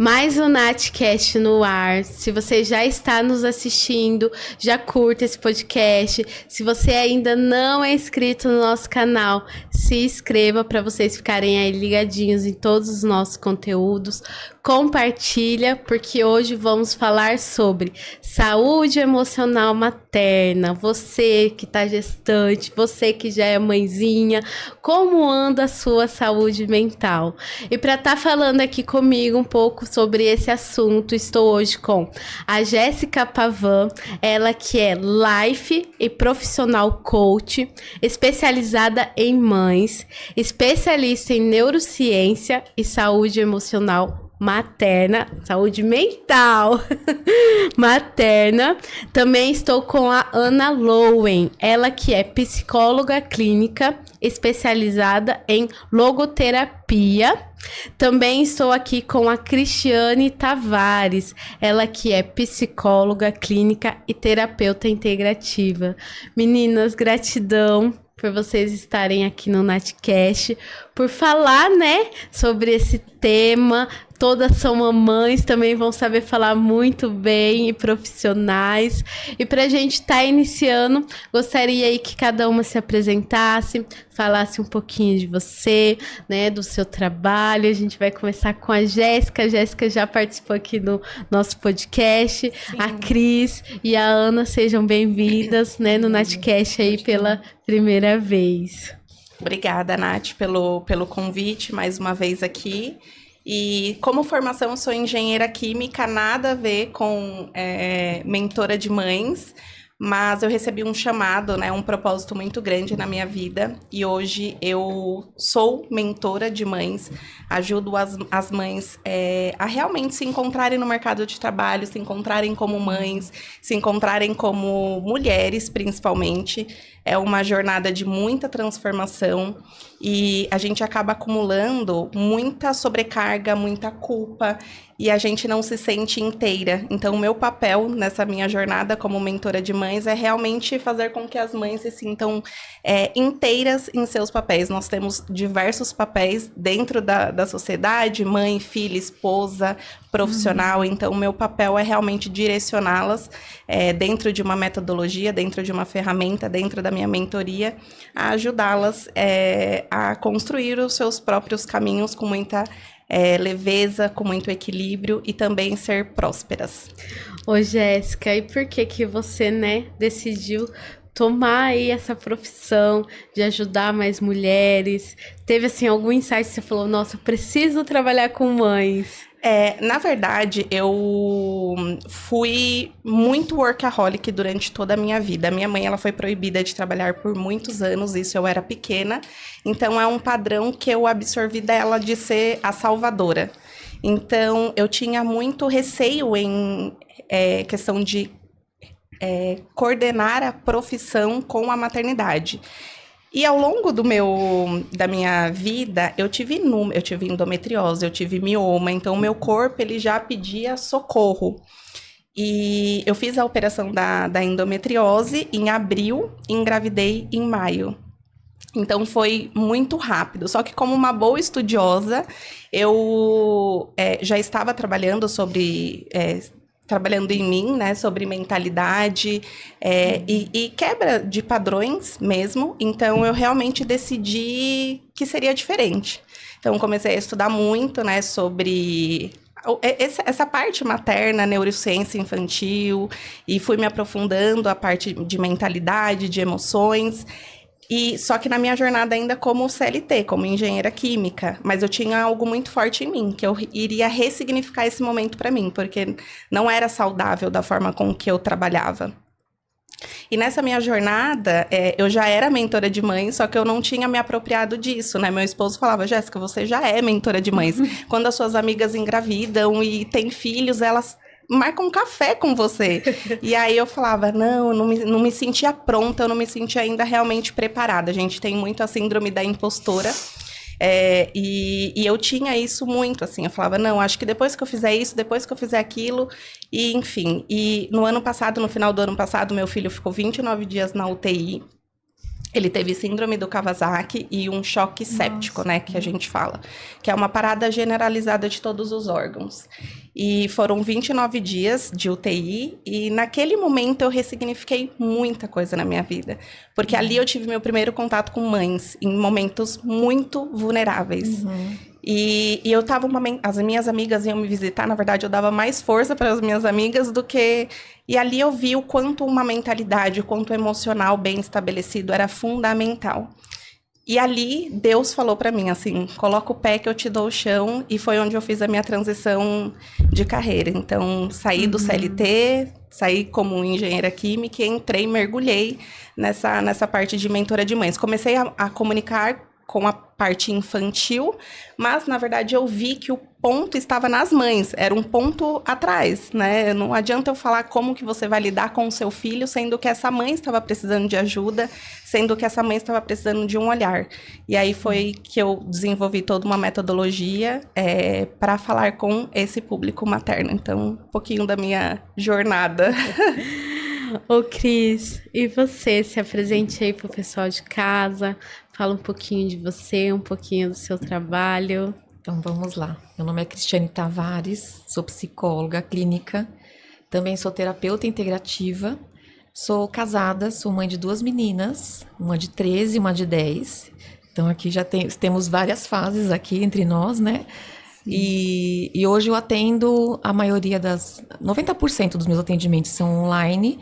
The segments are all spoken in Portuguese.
Mais um Natcast no ar. Se você já está nos assistindo, já curta esse podcast. Se você ainda não é inscrito no nosso canal, se inscreva para vocês ficarem aí ligadinhos em todos os nossos conteúdos. Compartilha, porque hoje vamos falar sobre saúde emocional materna. Você que está gestante, você que já é mãezinha, como anda a sua saúde mental? E para estar falando aqui comigo um pouco sobre esse assunto, estou hoje com a Jéssica Pavan, ela que é life e profissional coach, especializada em mães, especialista em neurociência e saúde emocional materna, saúde mental materna. Também estou com a Ana Lowen, ela que é psicóloga clínica, especializada em logoterapia. Também estou aqui com a Cristiane Tavares, ela que é psicóloga clínica e terapeuta integrativa. Meninas, gratidão por vocês estarem aqui no Natcast, por falar, né, sobre esse tema. Todas são mamães, também vão saber falar muito bem e profissionais. E pra gente estar iniciando, gostaria aí que cada uma se apresentasse, falasse um pouquinho de você, né, do seu trabalho. A gente vai começar com a Jéssica. A Jéssica já participou aqui do nosso podcast. Sim. A Cris e a Ana, sejam bem-vindas, né, no Natcast aí pela primeira vez. Obrigada, Nath, pelo convite mais uma vez aqui. E como formação, eu sou engenheira química, nada a ver com mentora de mães, mas eu recebi um chamado, né, um propósito muito grande na minha vida, e hoje eu sou mentora de mães, ajudo as mães a realmente se encontrarem no mercado de trabalho, se encontrarem como mães, se encontrarem como mulheres, principalmente. É uma jornada de muita transformação e a gente acaba acumulando muita sobrecarga, muita culpa e a gente não se sente inteira. Então, o meu papel nessa minha jornada como mentora de mães é realmente fazer com que as mães se sintam inteiras em seus papéis. Nós temos diversos papéis dentro da sociedade, mãe, filha, esposa, profissional. Então, o meu papel é realmente direcioná-las dentro de uma metodologia, dentro de uma ferramenta, dentro da minha mentoria, a ajudá-las a construir os seus próprios caminhos com muita leveza, com muito equilíbrio e também ser prósperas. Ô, Jéssica, e por que você, né, decidiu tomar aí essa profissão de ajudar mais mulheres? Teve, assim, algum insight que você falou, nossa, eu preciso trabalhar com mães? Na verdade, eu fui muito workaholic durante toda a minha vida. A minha mãe, ela foi proibida de trabalhar por muitos anos, isso eu era pequena. Então, é um padrão que eu absorvi dela de ser a salvadora. Então, eu tinha muito receio em questão de coordenar a profissão com a maternidade. E ao longo da minha vida, eu tive endometriose, eu tive mioma, então o meu corpo ele já pedia socorro. E eu fiz a operação da endometriose em abril e engravidei em maio. Então foi muito rápido, só que como uma boa estudiosa, eu já estava trabalhando trabalhando em mim, né, sobre mentalidade e quebra de padrões mesmo. Então, eu realmente decidi que seria diferente. Então, comecei a estudar muito, né, sobre essa parte materna, neurociência infantil, e fui me aprofundando a parte de mentalidade, de emoções. Só que na minha jornada ainda como CLT, como engenheira química, mas eu tinha algo muito forte em mim, que eu iria ressignificar esse momento para mim, porque não era saudável da forma com que eu trabalhava. E nessa minha jornada, eu já era mentora de mães, só que eu não tinha me apropriado disso, né? Meu esposo falava, Jéssica, você já é mentora de mães. Quando as suas amigas engravidam e têm filhos, elas marcam um café com você. E aí eu falava, não me sentia pronta, eu não me sentia ainda realmente preparada. A gente tem muito a síndrome da impostora. E eu tinha isso muito, assim, eu falava, não, acho que depois que eu fizer isso, depois que eu fizer aquilo, e enfim. E no final do ano passado, meu filho ficou 29 dias na UTI. Ele teve síndrome do Kawasaki e um choque séptico, né, que a gente fala, que é uma parada generalizada de todos os órgãos. E foram 29 dias de UTI, e naquele momento eu ressignifiquei muita coisa na minha vida. Porque ali eu tive meu primeiro contato com mães, em momentos muito vulneráveis. E eu tava, as minhas amigas iam me visitar, na verdade eu dava mais força para as minhas amigas do que... E ali eu vi o quanto uma mentalidade, o quanto o emocional bem estabelecido era fundamental. E ali Deus falou para mim assim, coloca o pé que eu te dou o chão, e foi onde eu fiz a minha transição de carreira. Então, saí do CLT, saí como engenheira química e entrei, mergulhei nessa parte de mentora de mães. Comecei a comunicar com a parte infantil, mas, na verdade, eu vi que o ponto estava nas mães, era um ponto atrás, né? Não adianta eu falar como que você vai lidar com o seu filho, sendo que essa mãe estava precisando de ajuda, sendo que essa mãe estava precisando de um olhar. E aí foi que eu desenvolvi toda uma metodologia para falar com esse público materno. Então, um pouquinho da minha jornada. Ô, Cris, e você? Se apresente aí pro pessoal de casa, fala um pouquinho de você, um pouquinho do seu trabalho. Então vamos lá. Meu nome é Cristiane Tavares, sou psicóloga clínica, também sou terapeuta integrativa, sou casada, sou mãe de 2 meninas, uma de 13 e uma de 10. Então aqui já temos várias fases aqui entre nós, né? E hoje eu atendo a maioria 90% dos meus atendimentos são online.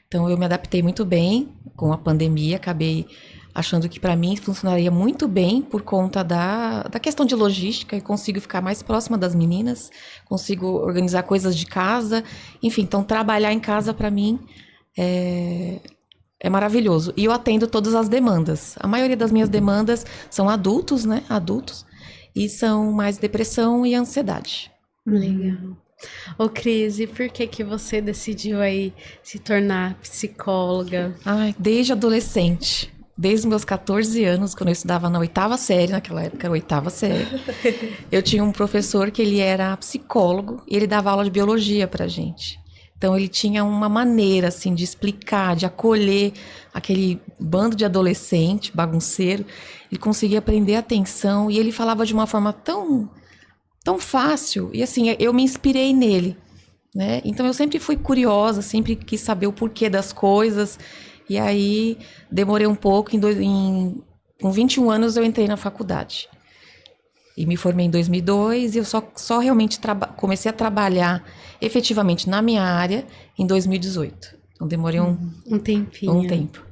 Então eu me adaptei muito bem com a pandemia, acabei achando que para mim funcionaria muito bem por conta da questão de logística, e consigo ficar mais próxima das meninas, consigo organizar coisas de casa, enfim, então trabalhar em casa para mim é maravilhoso. E eu atendo todas as demandas. A maioria das minhas demandas são adultos, né? Adultos. E são mais depressão e ansiedade. Legal. Ô, Cris, e por que você decidiu aí se tornar psicóloga? Desde adolescente. Desde os meus 14 anos, quando eu estudava na 8ª série, naquela época era 8ª série, eu tinha um professor que ele era psicólogo e ele dava aula de biologia pra gente. Então ele tinha uma maneira assim de explicar, de acolher aquele bando de adolescente bagunceiro. Ele conseguia prender a atenção e ele falava de uma forma tão fácil. E assim, eu me inspirei nele, né? Então eu sempre fui curiosa, sempre quis saber o porquê das coisas. E aí demorei um pouco, com 21 anos eu entrei na faculdade. E me formei em 2002 e eu só realmente comecei a trabalhar efetivamente na minha área em 2018. Então demorei um tempinho. Um tempo.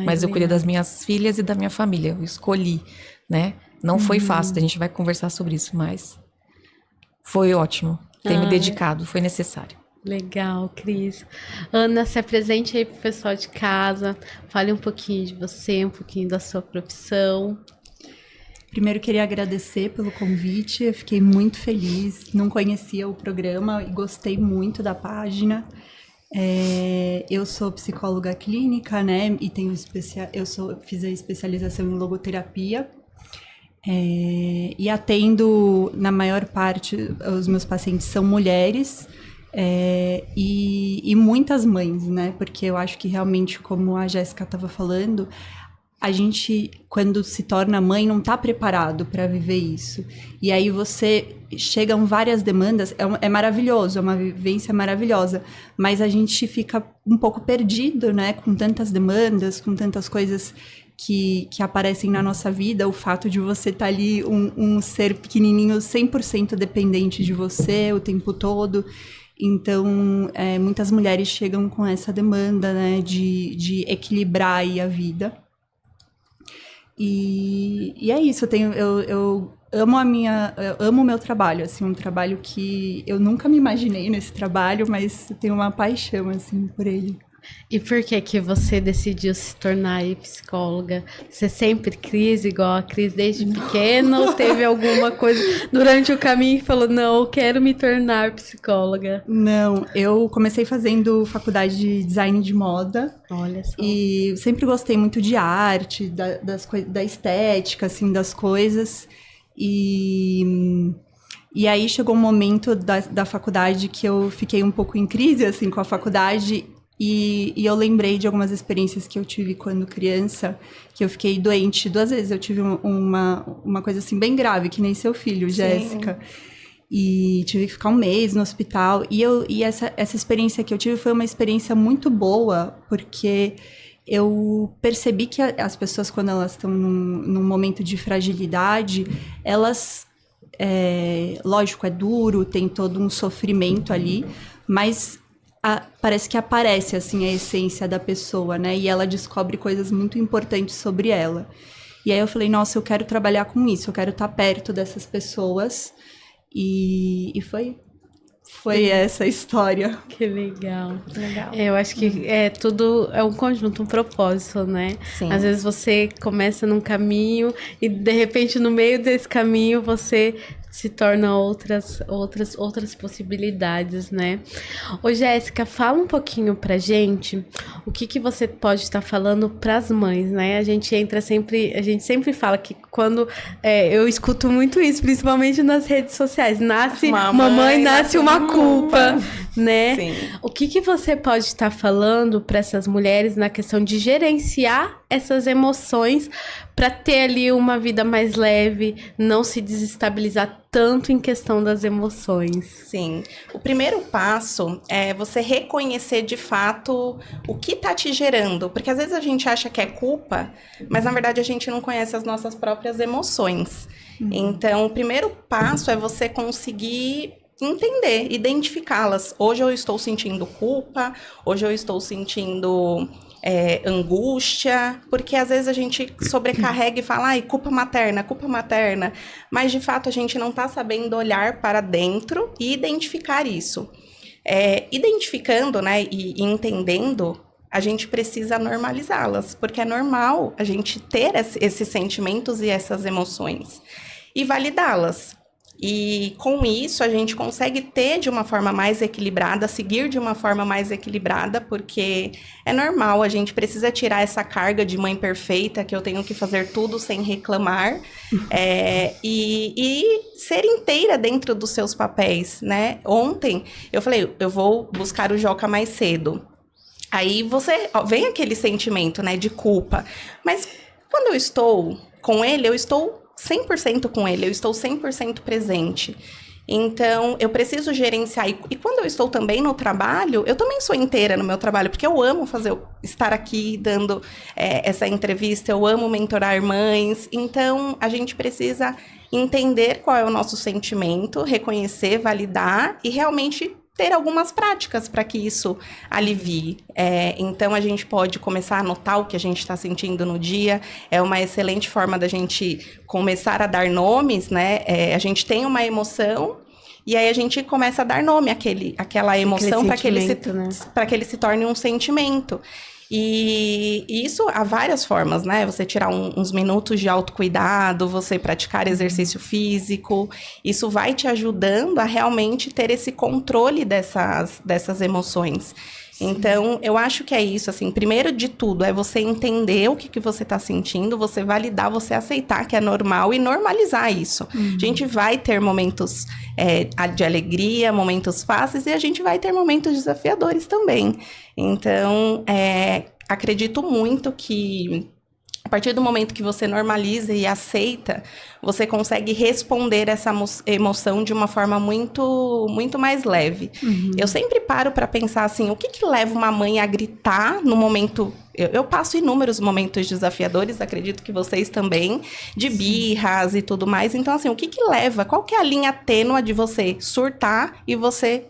Mas eu cuidei das minhas filhas e da minha família. Eu escolhi, né? Não foi fácil, a gente vai conversar sobre isso, mas foi ótimo. Ter me dedicado, foi necessário. Legal, Cris. Ana, se apresente aí pro pessoal de casa. Fale um pouquinho de você, um pouquinho da sua profissão. Primeiro, queria agradecer pelo convite, eu fiquei muito feliz, não conhecia o programa e gostei muito da página. Eu sou psicóloga clínica, né, e fiz a especialização em logoterapia, e atendo, na maior parte, os meus pacientes são mulheres, e muitas mães, né, porque eu acho que realmente, como a Jéssica estava falando, a gente, quando se torna mãe, não está preparado para viver isso. E aí chegam várias demandas, é maravilhoso, é uma vivência maravilhosa, mas a gente fica um pouco perdido, né? Com tantas demandas, com tantas coisas que aparecem na nossa vida, o fato de você estar ali, um ser pequenininho 100% dependente de você o tempo todo. Então, muitas mulheres chegam com essa demanda, né? De equilibrar aí a vida. E é isso, eu amo eu amo o meu trabalho, assim, um trabalho que eu nunca me imaginei nesse trabalho, mas eu tenho uma paixão, assim, por ele. E por que você decidiu se tornar aí psicóloga? Você sempre quis, igual a Cris desde pequena, ou teve alguma coisa durante o caminho que falou, não, eu quero me tornar psicóloga? Não, eu comecei fazendo faculdade de design de moda. Olha só. E sempre gostei muito de arte, da estética, assim, das coisas. E aí chegou um momento da faculdade que eu fiquei um pouco em crise, assim, com a faculdade. E eu lembrei de algumas experiências que eu tive quando criança, que eu fiquei doente 2 vezes. Eu tive uma coisa assim bem grave, que nem seu filho, Jéssica. E tive que ficar 1 mês no hospital. E essa experiência que eu tive foi uma experiência muito boa, porque eu percebi que as pessoas, quando elas estão num momento de fragilidade, elas... lógico, é duro, tem todo um sofrimento ali, mas parece que aparece, assim, a essência da pessoa, né? E ela descobre coisas muito importantes sobre ela. E aí eu falei, nossa, eu quero trabalhar com isso, eu quero estar perto dessas pessoas. E foi essa a história. Que legal. Legal. Eu acho que tudo é um conjunto, um propósito, né? Sim. Às vezes você começa num caminho e de repente no meio desse caminho você se torna outras possibilidades, né? Ô, Jéssica, fala um pouquinho pra gente o que você pode estar falando pras mães, né? A gente sempre fala que quando eu escuto muito isso, principalmente nas redes sociais, mamãe nasce uma culpa, né? Sim. O que você pode estar falando para essas mulheres na questão de gerenciar essas emoções para ter ali uma vida mais leve, não se desestabilizar tanto em questão das emoções? Sim. O primeiro passo é você reconhecer de fato o que está te gerando. Porque às vezes a gente acha que é culpa, mas na verdade a gente não conhece as nossas próprias emoções. Então, o primeiro passo é você conseguir entender, identificá-las. Hoje eu estou sentindo culpa, hoje eu estou sentindo angústia, porque às vezes a gente sobrecarrega e fala, ai, culpa materna, mas de fato a gente não está sabendo olhar para dentro e identificar isso. Identificando, né, e entendendo, a gente precisa normalizá-las, porque é normal a gente ter esses sentimentos e essas emoções e validá-las. E com isso a gente consegue ter de uma forma mais equilibrada, seguir de uma forma mais equilibrada, porque é normal, a gente precisa tirar essa carga de mãe perfeita, que eu tenho que fazer tudo sem reclamar, e ser inteira dentro dos seus papéis, né? Ontem eu falei, eu vou buscar o Joca mais cedo. Aí vem aquele sentimento, né, de culpa, mas quando eu estou com ele, eu estou 100% com ele, eu estou 100% presente. Então, eu preciso gerenciar. E quando eu estou também no trabalho, eu também sou inteira no meu trabalho, porque eu amo estar aqui dando essa entrevista, eu amo mentorar mães. Então, a gente precisa entender qual é o nosso sentimento, reconhecer, validar e realmente ter algumas práticas para que isso alivie. Então, a gente pode começar a anotar o que a gente está sentindo no dia. É uma excelente forma da gente começar a dar nomes, né? A gente tem uma emoção e aí a gente começa a dar nome àquela emoção para que ele se torne um sentimento. E isso há várias formas, né? Você tirar uns minutos de autocuidado, você praticar exercício físico, isso vai te ajudando a realmente ter esse controle dessas emoções. Sim. Então, eu acho que é isso, assim, primeiro de tudo é você entender o que você está sentindo, você validar, você aceitar que é normal e normalizar isso. A gente vai ter momentos de alegria, momentos fáceis e a gente vai ter momentos desafiadores também. Então, acredito muito que a partir do momento que você normaliza e aceita, você consegue responder essa emoção de uma forma muito, muito mais leve. Eu sempre paro para pensar assim, o que leva uma mãe a gritar no momento... Eu passo inúmeros momentos desafiadores, acredito que vocês também, de birras e tudo mais. Então, assim, o que leva? Qual que é a linha tênue de você surtar e você...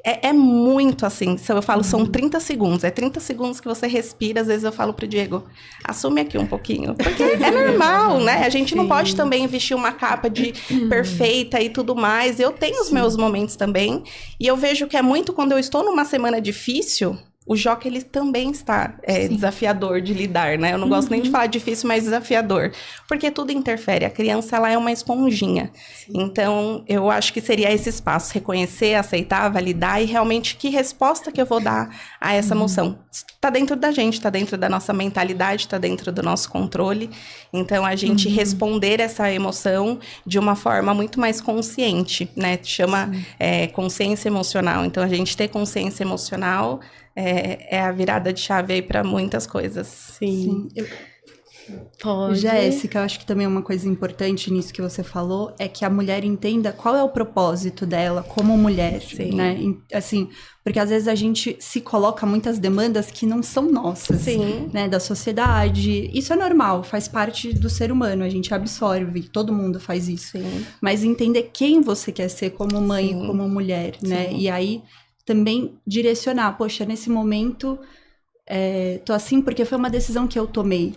É muito assim, eu falo, são 30 segundos. É 30 segundos que você respira, às vezes eu falo pro Diego, assume aqui um pouquinho. Porque é normal, né? A gente não pode também vestir uma capa de perfeita e tudo mais. Eu tenho os meus momentos também. E eu vejo que é muito quando eu estou numa semana difícil... O Joca, ele também está desafiador de lidar, né? Eu não gosto nem de falar difícil, mas desafiador. Porque tudo interfere. A criança, ela é uma esponjinha. Sim. Então, eu acho que seria esse espaço. Reconhecer, aceitar, validar e realmente que resposta que eu vou dar a essa emoção. Está dentro da gente, está dentro da nossa mentalidade, está dentro do nosso controle. Então, a gente responder essa emoção de uma forma muito mais consciente, né? Chama consciência emocional. Então, a gente ter consciência emocional... é a virada de chave aí para muitas coisas. Sim. Sim. Pode. Jéssica, eu acho que também uma coisa importante nisso que você falou é que a mulher entenda qual é o propósito dela como mulher, Sim. né? Assim, porque às vezes a gente se coloca muitas demandas que não são nossas, Sim. né? Da sociedade. Isso é normal, faz parte do ser humano, a gente absorve, todo mundo faz isso. Sim. Mas entender quem você quer ser como mãe Sim. e como mulher, né? Sim. E aí também direcionar, poxa, nesse momento tô assim porque foi uma decisão que eu tomei.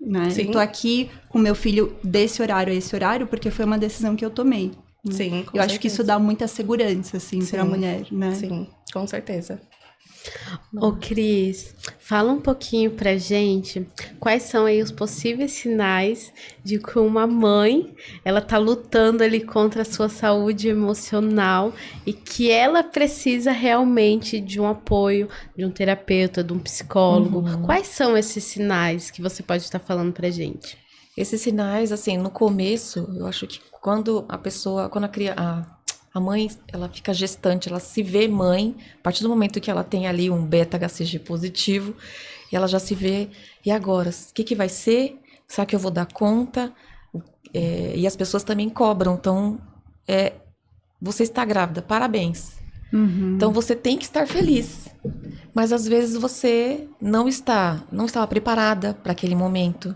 Né? Sim. Eu tô aqui com meu filho desse horário a esse horário porque foi uma decisão que eu tomei. Né? Sim, com eu acho que isso certeza. dá muita segurança, assim, Sim. pra mulher, né? Sim, com certeza. Ô, Cris, fala um pouquinho pra gente quais são aí os possíveis sinais de que uma mãe, ela tá lutando ali contra a sua saúde emocional e que ela precisa realmente de um apoio, de um terapeuta, de um psicólogo. Quais são esses sinais que você pode estar falando pra gente? Esses sinais, assim, no começo, eu acho que quando a mãe, ela fica gestante, ela se vê mãe, a partir do momento que ela tem ali um beta-HCG positivo, e ela já se vê, e agora? O que vai ser? Será que eu vou dar conta? E as pessoas também cobram, então, você está grávida, parabéns. Então, você tem que estar feliz, mas às vezes você não estava preparada para aquele momento.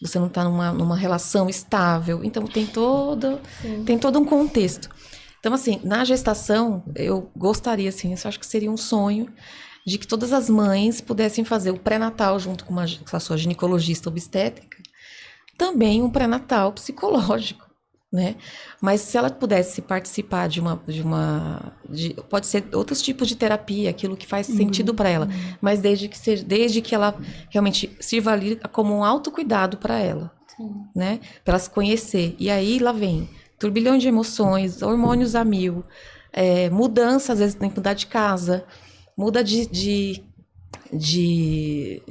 Você não está numa relação estável. Então, tem todo um contexto. Então, assim, na gestação, eu gostaria, assim, eu acho que seria um sonho de que todas as mães pudessem fazer o pré-natal junto com a sua ginecologista obstétrica, também um pré-natal psicológico, né? Mas se ela pudesse participar pode ser outros tipos de terapia, aquilo que faz sentido para ela, mas desde que ela realmente sirva ali como um autocuidado para ela, né? Para ela se conhecer. E aí lá vem turbilhão de emoções, hormônios a mil, mudança, às vezes tem que mudar de casa, muda de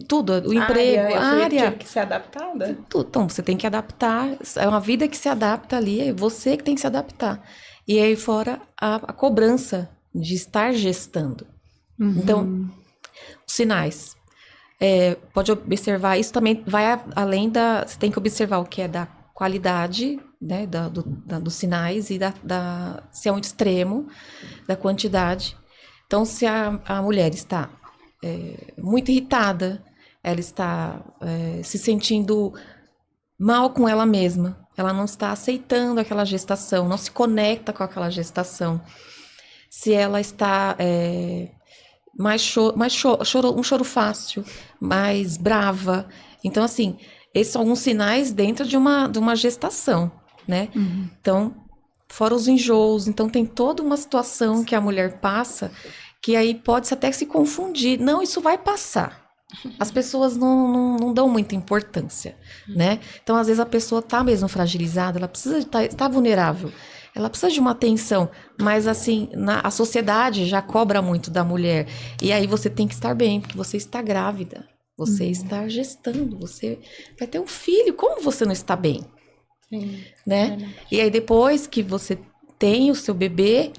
tudo, o emprego, a área. Tive que ser adaptada. Tudo. Então, você tem que adaptar, é uma vida que se adapta ali, é você que tem que se adaptar. E aí fora a cobrança de estar gestando. Então, os sinais. Pode observar, isso também vai além você tem que observar o que é da qualidade, né, dos sinais e se é um extremo da quantidade. Então, se a mulher está muito irritada, ela está se sentindo mal com ela mesma, ela não está aceitando aquela gestação, não se conecta com aquela gestação. Se ela está um choro fácil, mais brava. Então, assim, esses são alguns sinais dentro de uma gestação, né? Então, fora os enjoos, então tem toda uma situação que a mulher passa que aí pode até se confundir. Não, isso vai passar. As pessoas não dão muita importância, né? Então, às vezes, a pessoa está mesmo fragilizada, ela precisa estar vulnerável, ela precisa de uma atenção, mas, assim, a sociedade já cobra muito da mulher. E aí você tem que estar bem, porque você está grávida, você está gestando, você vai ter um filho, como você não está bem? Sim. Né? E aí, depois que você tem o seu bebê,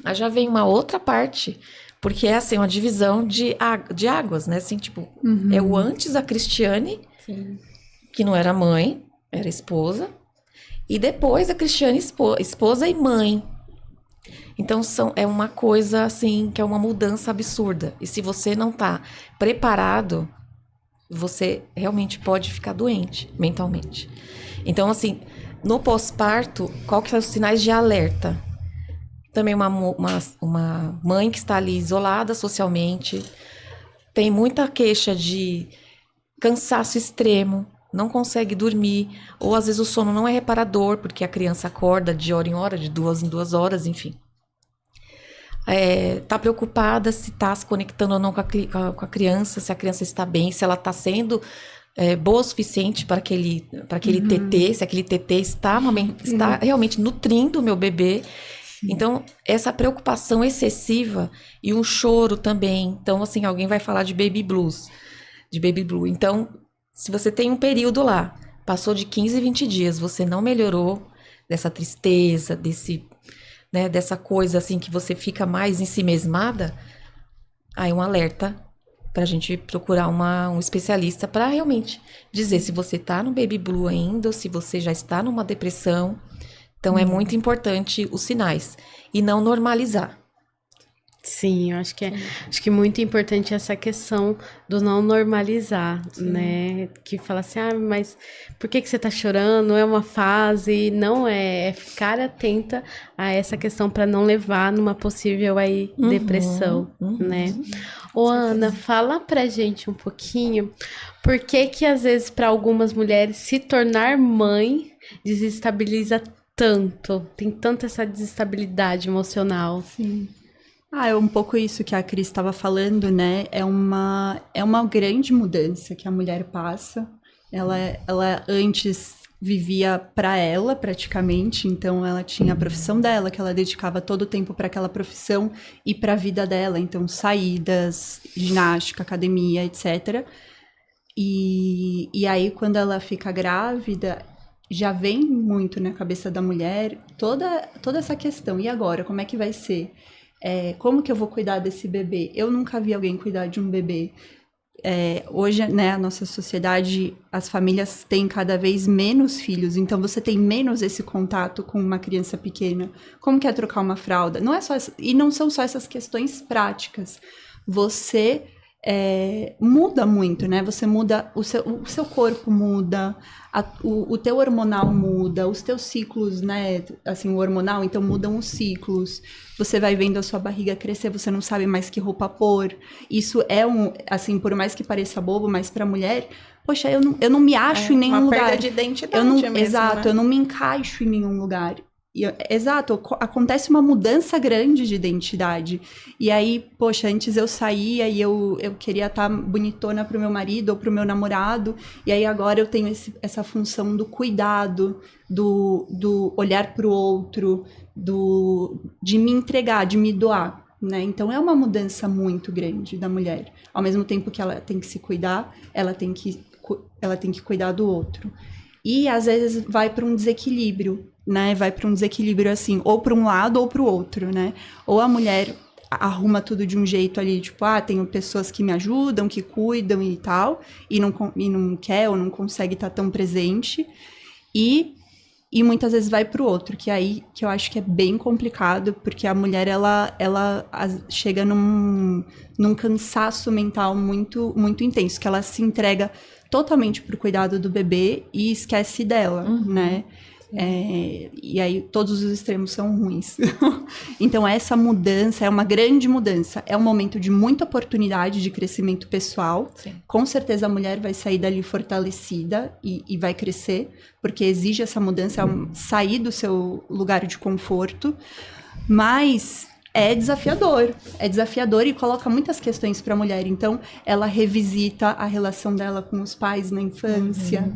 aí já vem uma outra parte, porque é assim, uma divisão de águas, né? Assim, tipo, é o antes da Cristiane, Sim. que não era mãe, era esposa, e depois a Cristiane esposa e mãe. Então é uma coisa assim, que é uma mudança absurda. E se você não tá preparado, você realmente pode ficar doente mentalmente. Então, assim, no pós-parto, qual que são os sinais de alerta? Também uma mãe que está ali isolada socialmente, tem muita queixa de cansaço extremo, não consegue dormir, ou às vezes o sono não é reparador, porque a criança acorda de hora em hora, de 2 em 2 horas, enfim. Tá preocupada se está se conectando ou não com a criança, se a criança está bem, se ela está sendo boa o suficiente para aquele TT, se aquele TT está realmente nutrindo o meu bebê. Então, essa preocupação excessiva e um choro também. Então, assim, alguém vai falar de baby blues, de baby blue. Então, se você tem um período lá, passou de 15, 20 dias, você não melhorou dessa tristeza, dessa coisa assim que você fica mais ensimesmada, aí um alerta pra gente procurar um especialista pra realmente dizer se você tá no baby blue ainda ou se você já está numa depressão. Então, é muito importante os sinais e não normalizar. Sim, eu acho que é muito importante essa questão do não normalizar, né? Que fala assim, mas por que você tá chorando? É uma fase, não é, é ficar atenta a essa questão para não levar numa possível aí depressão, né? Ô, Ana, fala pra gente um pouquinho por que às vezes para algumas mulheres se tornar mãe desestabiliza tanto, tem tanta essa desestabilidade emocional. Sim. É um pouco isso que a Cris estava falando, né? É uma grande mudança que a mulher passa. Ela antes vivia para ela, praticamente, então ela tinha a profissão dela, que ela dedicava todo o tempo para aquela profissão e para a vida dela, então saídas, ginástica, academia, etc. E aí, quando ela fica grávida, já vem muito na cabeça da mulher toda essa questão. E agora, como é que vai ser? Como que eu vou cuidar desse bebê? Eu nunca vi alguém cuidar de um bebê. Hoje, né, a nossa sociedade, as famílias têm cada vez menos filhos, então você tem menos esse contato com uma criança pequena. Como que é trocar uma fralda? Não é só e não são só essas questões práticas. Você muda muito, né? Você muda, o seu corpo muda, o teu hormonal muda, os teus ciclos, né? Assim, o hormonal, então mudam os ciclos. Você vai vendo a sua barriga crescer, você não sabe mais que roupa pôr. Isso assim, por mais que pareça bobo, mas pra mulher, poxa, eu não me acho em nenhum lugar. Uma perda de identidade mesmo, exato, né? eu não me encaixo em nenhum lugar. Exato, acontece uma mudança grande de identidade. E aí, poxa, antes eu saía e eu queria estar bonitona pro meu marido ou pro meu namorado, e aí agora eu tenho essa função do cuidado, do olhar pro outro, de me entregar, de me doar, né? Então é uma mudança muito grande da mulher. Ao mesmo tempo que ela tem que se cuidar, ela tem que cuidar do outro. E às vezes vai para um desequilíbrio, né? Vai para um desequilíbrio assim, ou para um lado ou para o outro, né? Ou a mulher arruma tudo de um jeito ali, tipo, tenho pessoas que me ajudam, que cuidam e tal, e não quer ou não consegue estar tão presente. E muitas vezes vai para o outro, que aí que eu acho que é bem complicado, porque a mulher ela chega num cansaço mental muito muito intenso, que ela se entrega totalmente pro cuidado do bebê e esquece dela, né? E aí todos os extremos são ruins. Então essa mudança é uma grande mudança. É um momento de muita oportunidade de crescimento pessoal. Sim. Com certeza a mulher vai sair dali fortalecida e vai crescer, porque exige essa mudança, sair do seu lugar de conforto. Mas é desafiador e coloca muitas questões para a mulher. Então, ela revisita a relação dela com os pais na infância.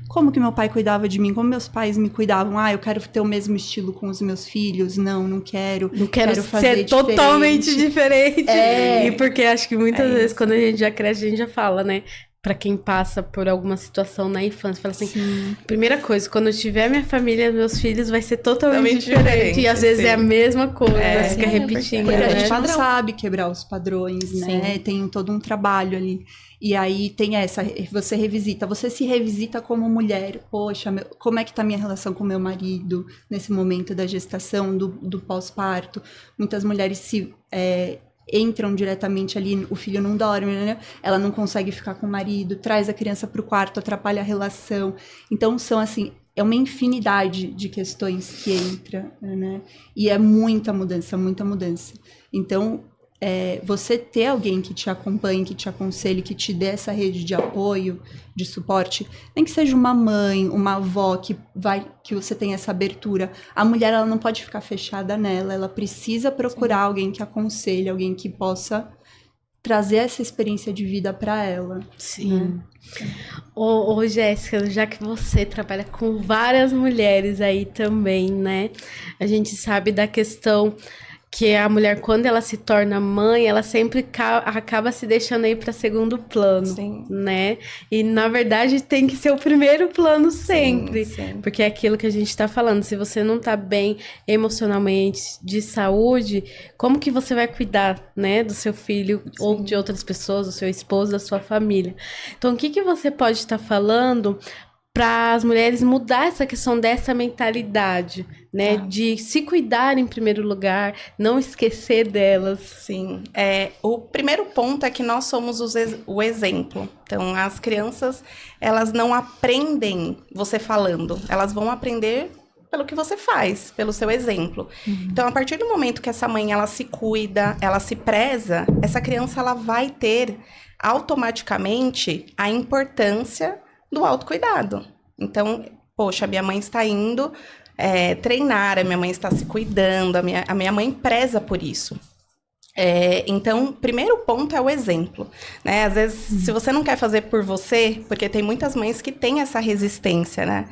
Como que meu pai cuidava de mim? Como meus pais me cuidavam? Eu quero ter o mesmo estilo com os meus filhos. Não quero. Não quero fazer ser totalmente diferente. E porque acho que muitas vezes, isso. quando a gente já cresce, a gente já fala, né? Pra quem passa por alguma situação na infância, fala assim, primeira coisa, quando eu tiver minha família, meus filhos, vai ser totalmente diferente. E às vezes é a mesma coisa, fica repetindo. Porque a né? gente não sabe quebrar os padrões, né? Tem todo um trabalho ali. E aí tem você revisita, você se revisita como mulher. Poxa, como é que tá minha relação com meu marido nesse momento da gestação, do pós-parto? Muitas mulheres entram diretamente ali, o filho não dorme, né? Ela não consegue ficar com o marido, traz a criança pro quarto, atrapalha a relação. Então são assim, é uma infinidade de questões que entra, né? E é muita mudança, muita mudança. Então, você ter alguém que te acompanhe, que te aconselhe, que te dê essa rede de apoio, de suporte, nem que seja uma mãe, uma avó que você tenha essa abertura. A mulher, ela não pode ficar fechada nela, ela precisa procurar alguém que aconselhe, alguém que possa trazer essa experiência de vida para ela. Sim. Ô, Jéssica, já que você trabalha com várias mulheres aí também, né? A gente sabe da questão que a mulher, quando ela se torna mãe, ela sempre acaba se deixando aí para segundo plano, Sim. né? E na verdade tem que ser o primeiro plano sempre, Sim. porque é aquilo que a gente tá falando, se você não tá bem emocionalmente, de saúde, como que você vai cuidar, né, do seu filho ou de outras pessoas, do seu esposo, da sua família? Então, o que que você pode estar falando para as mulheres mudar essa questão dessa mentalidade, né? De se cuidar em primeiro lugar, não esquecer delas. Sim. O primeiro ponto é que nós somos o exemplo. Então, as crianças, elas não aprendem você falando. Elas vão aprender pelo que você faz, pelo seu exemplo. Então, a partir do momento que essa mãe, ela se cuida, ela se preza, essa criança, ela vai ter automaticamente a importância do autocuidado. Então, poxa, minha mãe está indo treinar, a minha mãe está se cuidando, a minha mãe preza por isso. Então, o primeiro ponto é o exemplo, né? Às vezes, se você não quer fazer por você, porque tem muitas mães que têm essa resistência, né?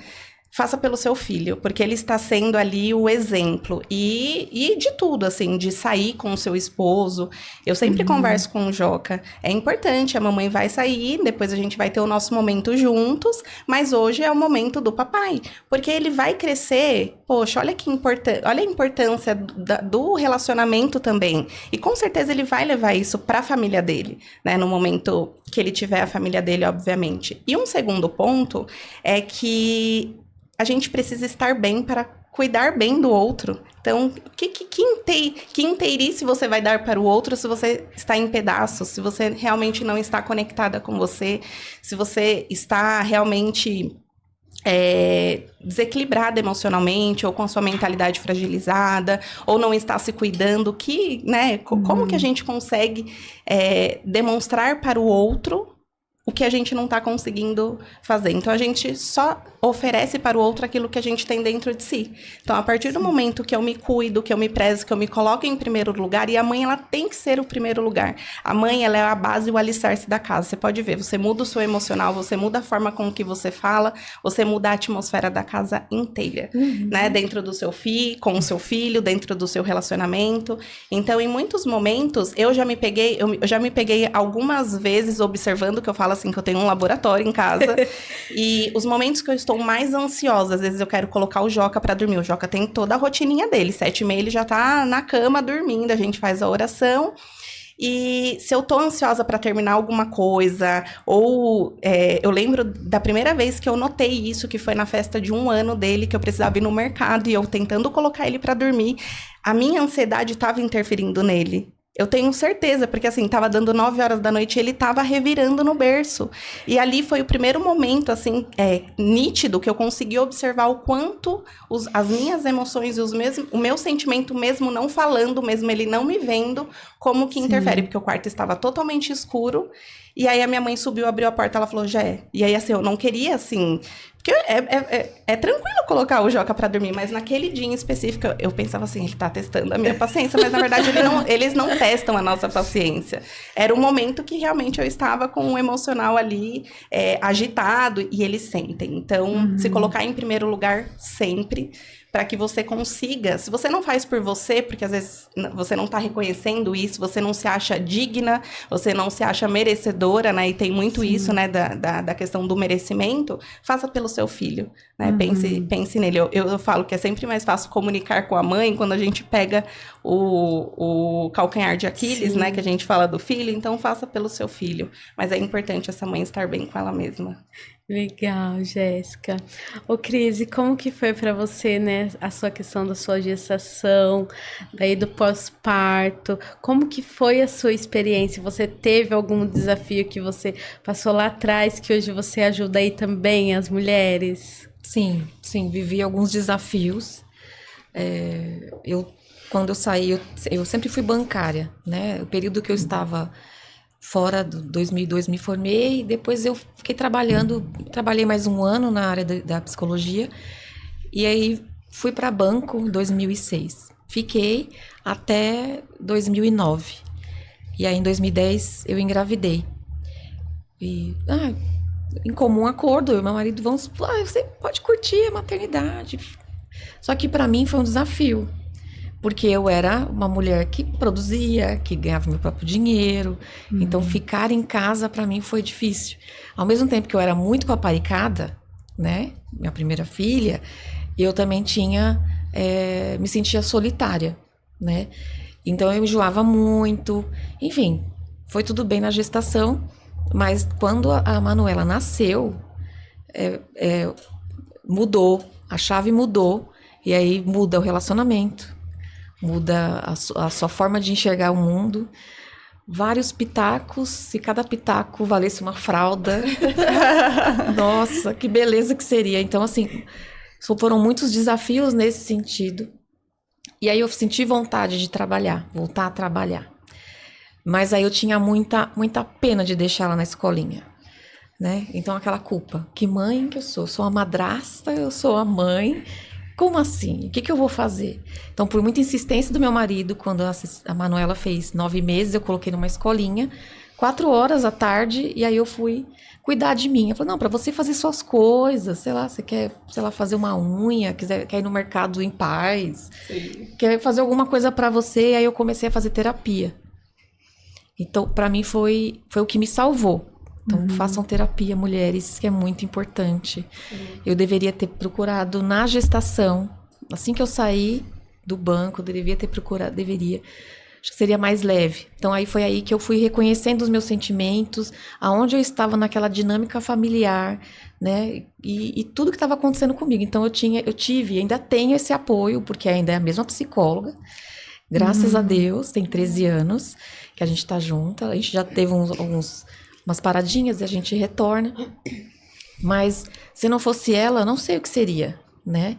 Faça pelo seu filho, porque ele está sendo ali o exemplo. E de tudo, assim, de sair com o seu esposo. Eu sempre converso com o Joca. É importante, a mamãe vai sair, depois a gente vai ter o nosso momento juntos, mas hoje é o momento do papai. Porque ele vai crescer, poxa, olha a importância do relacionamento também. E com certeza ele vai levar isso para a família dele, né? No momento que ele tiver a família dele, obviamente. E um segundo ponto é que a gente precisa estar bem para cuidar bem do outro. Então, que inteirice você vai dar para o outro se você está em pedaços, se você realmente não está conectada com você, se você está realmente desequilibrada emocionalmente, ou com a sua mentalidade fragilizada, ou não está se cuidando, como que a gente consegue demonstrar para o outro o que a gente não está conseguindo fazer. Então, a gente só oferece para o outro aquilo que a gente tem dentro de si. Então, a partir do momento que eu me cuido, que eu me prezo, que eu me coloco em primeiro lugar, e a mãe, ela tem que ser o primeiro lugar. A mãe, ela é a base e o alicerce da casa. Você pode ver, você muda o seu emocional, você muda a forma com que você fala, você muda a atmosfera da casa inteira, né? Dentro do seu filho, com o seu filho, dentro do seu relacionamento. Então, em muitos momentos, eu já me peguei algumas vezes observando, que eu falo assim, que eu tenho um laboratório em casa, e os momentos que eu estou mais ansiosa, às vezes eu quero colocar o Joca pra dormir. O Joca tem toda a rotininha dele, 7h30 ele já tá na cama dormindo, a gente faz a oração. E se eu tô ansiosa para terminar alguma coisa, ou eu lembro da primeira vez que eu notei isso, que foi na festa de 1 ano dele, que eu precisava ir no mercado, e eu tentando colocar ele para dormir, a minha ansiedade estava interferindo nele. Eu tenho certeza, porque assim, tava dando 9h da noite e ele tava revirando no berço. E ali foi o primeiro momento, assim, nítido, que eu consegui observar o quanto as minhas emoções e o meu sentimento, mesmo não falando, mesmo ele não me vendo, como que interfere. Porque o quarto estava totalmente escuro. E aí a minha mãe subiu, abriu a porta, ela falou, Jé. E aí assim, eu não queria assim... Porque é tranquilo colocar o Joca pra dormir, mas naquele dia em específico, eu pensava assim, ele tá testando a minha paciência, mas na verdade eles não testam a nossa paciência. Era um momento que realmente eu estava com o emocional ali agitado, e eles sentem. Então, se colocar em primeiro lugar sempre, para que você consiga, se você não faz por você, porque às vezes você não está reconhecendo isso, você não se acha digna, você não se acha merecedora, né? E tem muito isso, né, da questão do merecimento, faça pelo seu filho, né? Pense nele. Eu falo que é sempre mais fácil comunicar com a mãe quando a gente pega o calcanhar de Aquiles, né? Que a gente fala do filho, então faça pelo seu filho. Mas é importante essa mãe estar bem com ela mesma. Legal, Jéssica. Ô, Cris, e como que foi para você, né, a sua questão da sua gestação, daí do pós-parto? Como que foi a sua experiência? Você teve algum desafio que você passou lá atrás, que hoje você ajuda aí também as mulheres? Sim, vivi alguns desafios. Quando eu saí, eu sempre fui bancária, né? O período que eu estava fora do 2002 me formei, e depois eu fiquei trabalhei mais 1 ano na área da psicologia, e aí fui para banco em 2006. Fiquei até 2009. E aí em 2010 eu engravidei. E em comum acordo, eu e meu marido você pode curtir a maternidade. Só que para mim foi um desafio, Porque eu era uma mulher que produzia, que ganhava meu próprio dinheiro. Então, ficar em casa, para mim, foi difícil. Ao mesmo tempo que eu era muito paparicada, né? Minha primeira filha, eu também me sentia solitária, né? Então, eu enjoava muito. Enfim, foi tudo bem na gestação. Mas quando a Manuela nasceu, mudou. A chave mudou. E aí, muda o relacionamento. Muda a sua forma de enxergar o mundo. Vários pitacos, se cada pitaco valesse uma fralda. Nossa, que beleza que seria. Então, assim, foram muitos desafios nesse sentido. E aí eu senti vontade de trabalhar, voltar a trabalhar. Mas aí eu tinha muita pena de deixar ela na escolinha, né? Então, aquela culpa. Que mãe que eu sou? Sou a madrasta, eu sou a mãe. Como assim? O que eu vou fazer? Então, por muita insistência do meu marido, quando a Manuela fez 9 meses, eu coloquei numa escolinha, 4 horas à tarde, e aí eu fui cuidar de mim. Eu falei, não, para você fazer suas coisas, sei lá, você quer, sei lá, fazer uma unha, quer ir no mercado em paz, quer fazer alguma coisa para você, e aí eu comecei a fazer terapia. Então, para mim foi o que me salvou. Então, façam terapia, mulheres, que é muito importante. Eu deveria ter procurado na gestação, assim que eu saí do banco, eu deveria ter procurado, acho que seria mais leve. Então, aí foi aí que eu fui reconhecendo os meus sentimentos, aonde eu estava naquela dinâmica familiar, né, e tudo que estava acontecendo comigo. Então, eu tive, ainda tenho esse apoio, porque ainda é a mesma psicóloga, graças a Deus, tem 13 anos que a gente tá junta, a gente já teve umas paradinhas e a gente retorna. Mas se não fosse ela, não sei o que seria, né?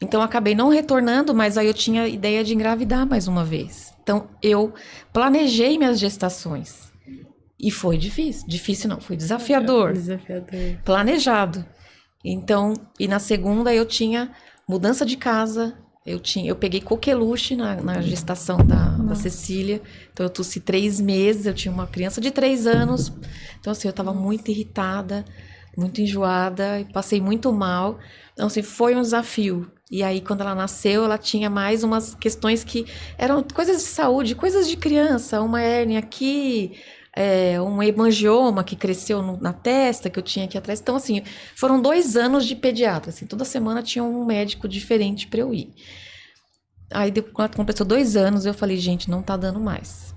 Então, eu acabei não retornando, mas aí eu tinha a ideia de engravidar mais uma vez. Então, eu planejei minhas gestações. E foi difícil. Difícil não, foi desafiador. Desafiador. Planejado. Então, e na segunda eu tinha mudança de casa. Eu peguei coqueluche na gestação da Cecília. Então, eu tossi 3 meses. Eu tinha uma criança de 3 anos. Então, assim, eu estava muito irritada, muito enjoada. E passei muito mal. Então, assim, foi um desafio. E aí, quando ela nasceu, ela tinha mais umas questões que eram coisas de saúde, coisas de criança. Uma hérnia aqui, um hemangioma que cresceu na testa, que eu tinha aqui atrás. Então, assim, foram 2 anos de pediatra. Assim, toda semana tinha um médico diferente para eu ir. Aí, quando completou 2 anos, eu falei, gente, não tá dando mais.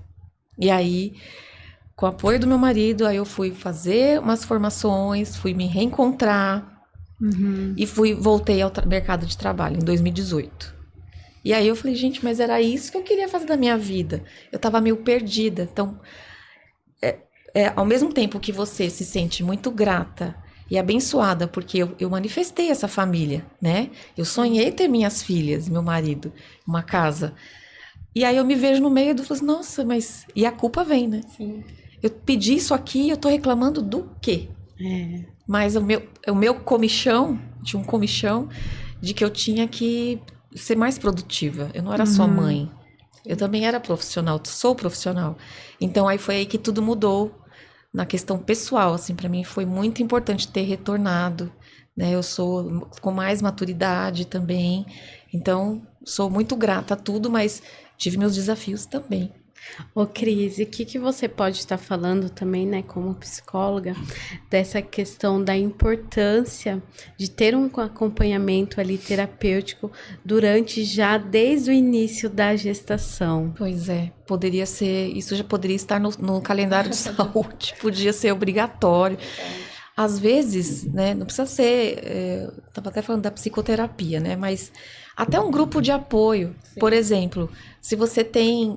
E aí, com o apoio do meu marido, aí eu fui fazer umas formações, fui me reencontrar e voltei ao mercado de trabalho em 2018. E aí eu falei, gente, mas era isso que eu queria fazer da minha vida. Eu tava meio perdida. Então, ao mesmo tempo que você se sente muito grata e abençoada, porque eu manifestei essa família, né? Eu sonhei ter minhas filhas, meu marido, uma casa. E aí eu me vejo no meio do... Nossa, mas... E a culpa vem, né? Sim. Eu pedi isso aqui e eu tô reclamando do quê? Mas o meu comichão, tinha um comichão de que eu tinha que ser mais produtiva. Eu não era só mãe. Eu também era profissional, sou profissional. Então, aí foi aí que tudo mudou na questão pessoal. Assim, para mim foi muito importante ter retornado, né? Eu sou com mais maturidade também. Então, sou muito grata a tudo, mas tive meus desafios também. Ô, Cris, e o que você pode estar falando também, né, como psicóloga, dessa questão da importância de ter um acompanhamento ali terapêutico desde o início da gestação? Pois é, poderia ser, isso já poderia estar no calendário de saúde, podia ser obrigatório. Às vezes, né, não precisa ser, estava até falando da psicoterapia, né, mas até um grupo de apoio. Sim. Por exemplo, se você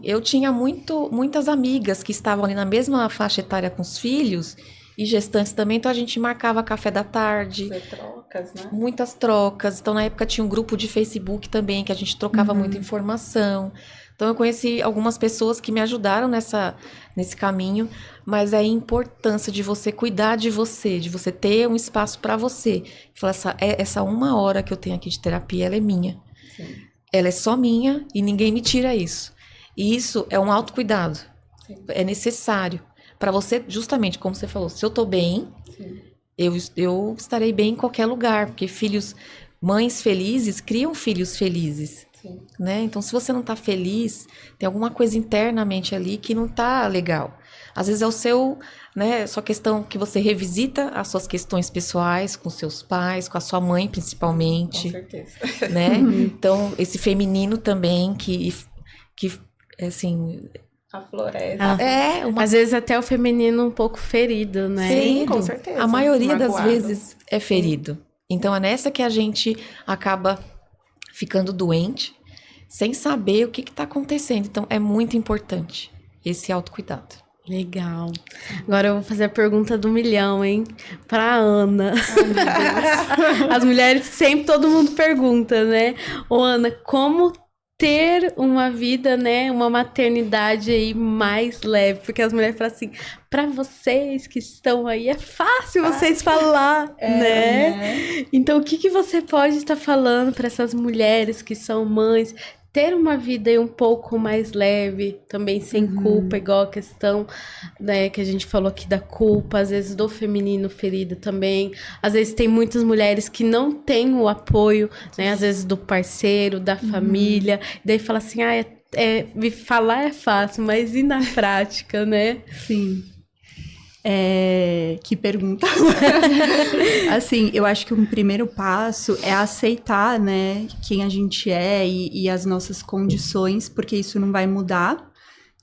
eu tinha muitas amigas que estavam ali na mesma faixa etária com os filhos e gestantes também, então a gente marcava café da tarde. Trocas, né? Muitas trocas. Então, na época tinha um grupo de Facebook também, que a gente trocava muita informação. Então, eu conheci algumas pessoas que me ajudaram nesse caminho, mas é a importância de você cuidar de você ter um espaço para você. Falar, essa 1 hora que eu tenho aqui de terapia, ela é minha. Sim. Ela é só minha e ninguém me tira isso. E isso é um autocuidado. Sim. É necessário para você, justamente, como você falou, se eu tô bem, eu estarei bem em qualquer lugar, porque mães felizes criam filhos felizes. né? Então, se você não tá feliz, tem alguma coisa internamente ali que não tá legal. Às vezes é o seu, né, sua questão que você revisita as suas questões pessoais com seus pais, com a sua mãe principalmente, Com certeza. né? Então, esse feminino também que assim, Aflorece. é uma Às vezes até o feminino um pouco ferido, né? Sim, com certeza. A maioria das Magoado. vezes é ferido. Então é nessa que a gente acaba ficando doente, sem saber o que está acontecendo. Então é muito importante esse autocuidado. Legal. Agora eu vou fazer a pergunta do milhão, hein? Pra Ana. As mulheres sempre todo mundo pergunta, né? Ô, Ana, como ter uma vida, né? Uma maternidade aí mais leve? Porque as mulheres falam assim, pra vocês que estão aí, é fácil vocês falar, né? Então, o que que você pode estar falando para essas mulheres que são mães? Ter uma vida aí um pouco mais leve, também sem culpa, igual a questão, né, que a gente falou aqui da culpa, às vezes do feminino ferido também. Às vezes tem muitas mulheres que não têm o apoio, né, às vezes do parceiro, da família. Daí fala assim, falar é fácil, mas e na prática, né? Sim. Que pergunta. Assim, eu acho que um primeiro passo é aceitar, né, quem a gente é e as nossas condições, porque isso não vai mudar.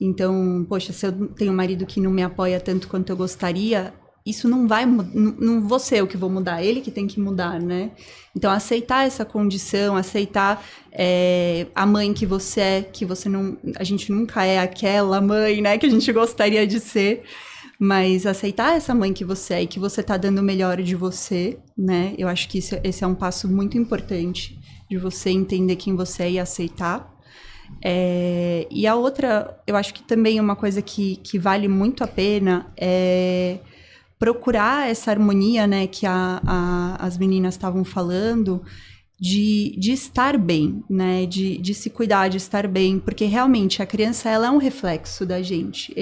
Então, poxa, se eu tenho um marido que não me apoia tanto quanto eu gostaria, isso não vai mudar, não vou ser eu que vou mudar, ele que tem que mudar, né? Então, aceitar essa condição, aceitar a mãe que você não, a gente nunca é aquela mãe, né, que a gente gostaria de ser. Mas aceitar essa mãe que você é e que você tá dando o melhor de você, né? Eu acho que esse é um passo muito importante de você entender quem você é e aceitar. E a outra, eu acho que também uma coisa que vale muito a pena é procurar essa harmonia, né? Que as meninas estavam falando, de estar bem, né? De se cuidar, de estar bem, porque realmente a criança, ela é um reflexo da gente.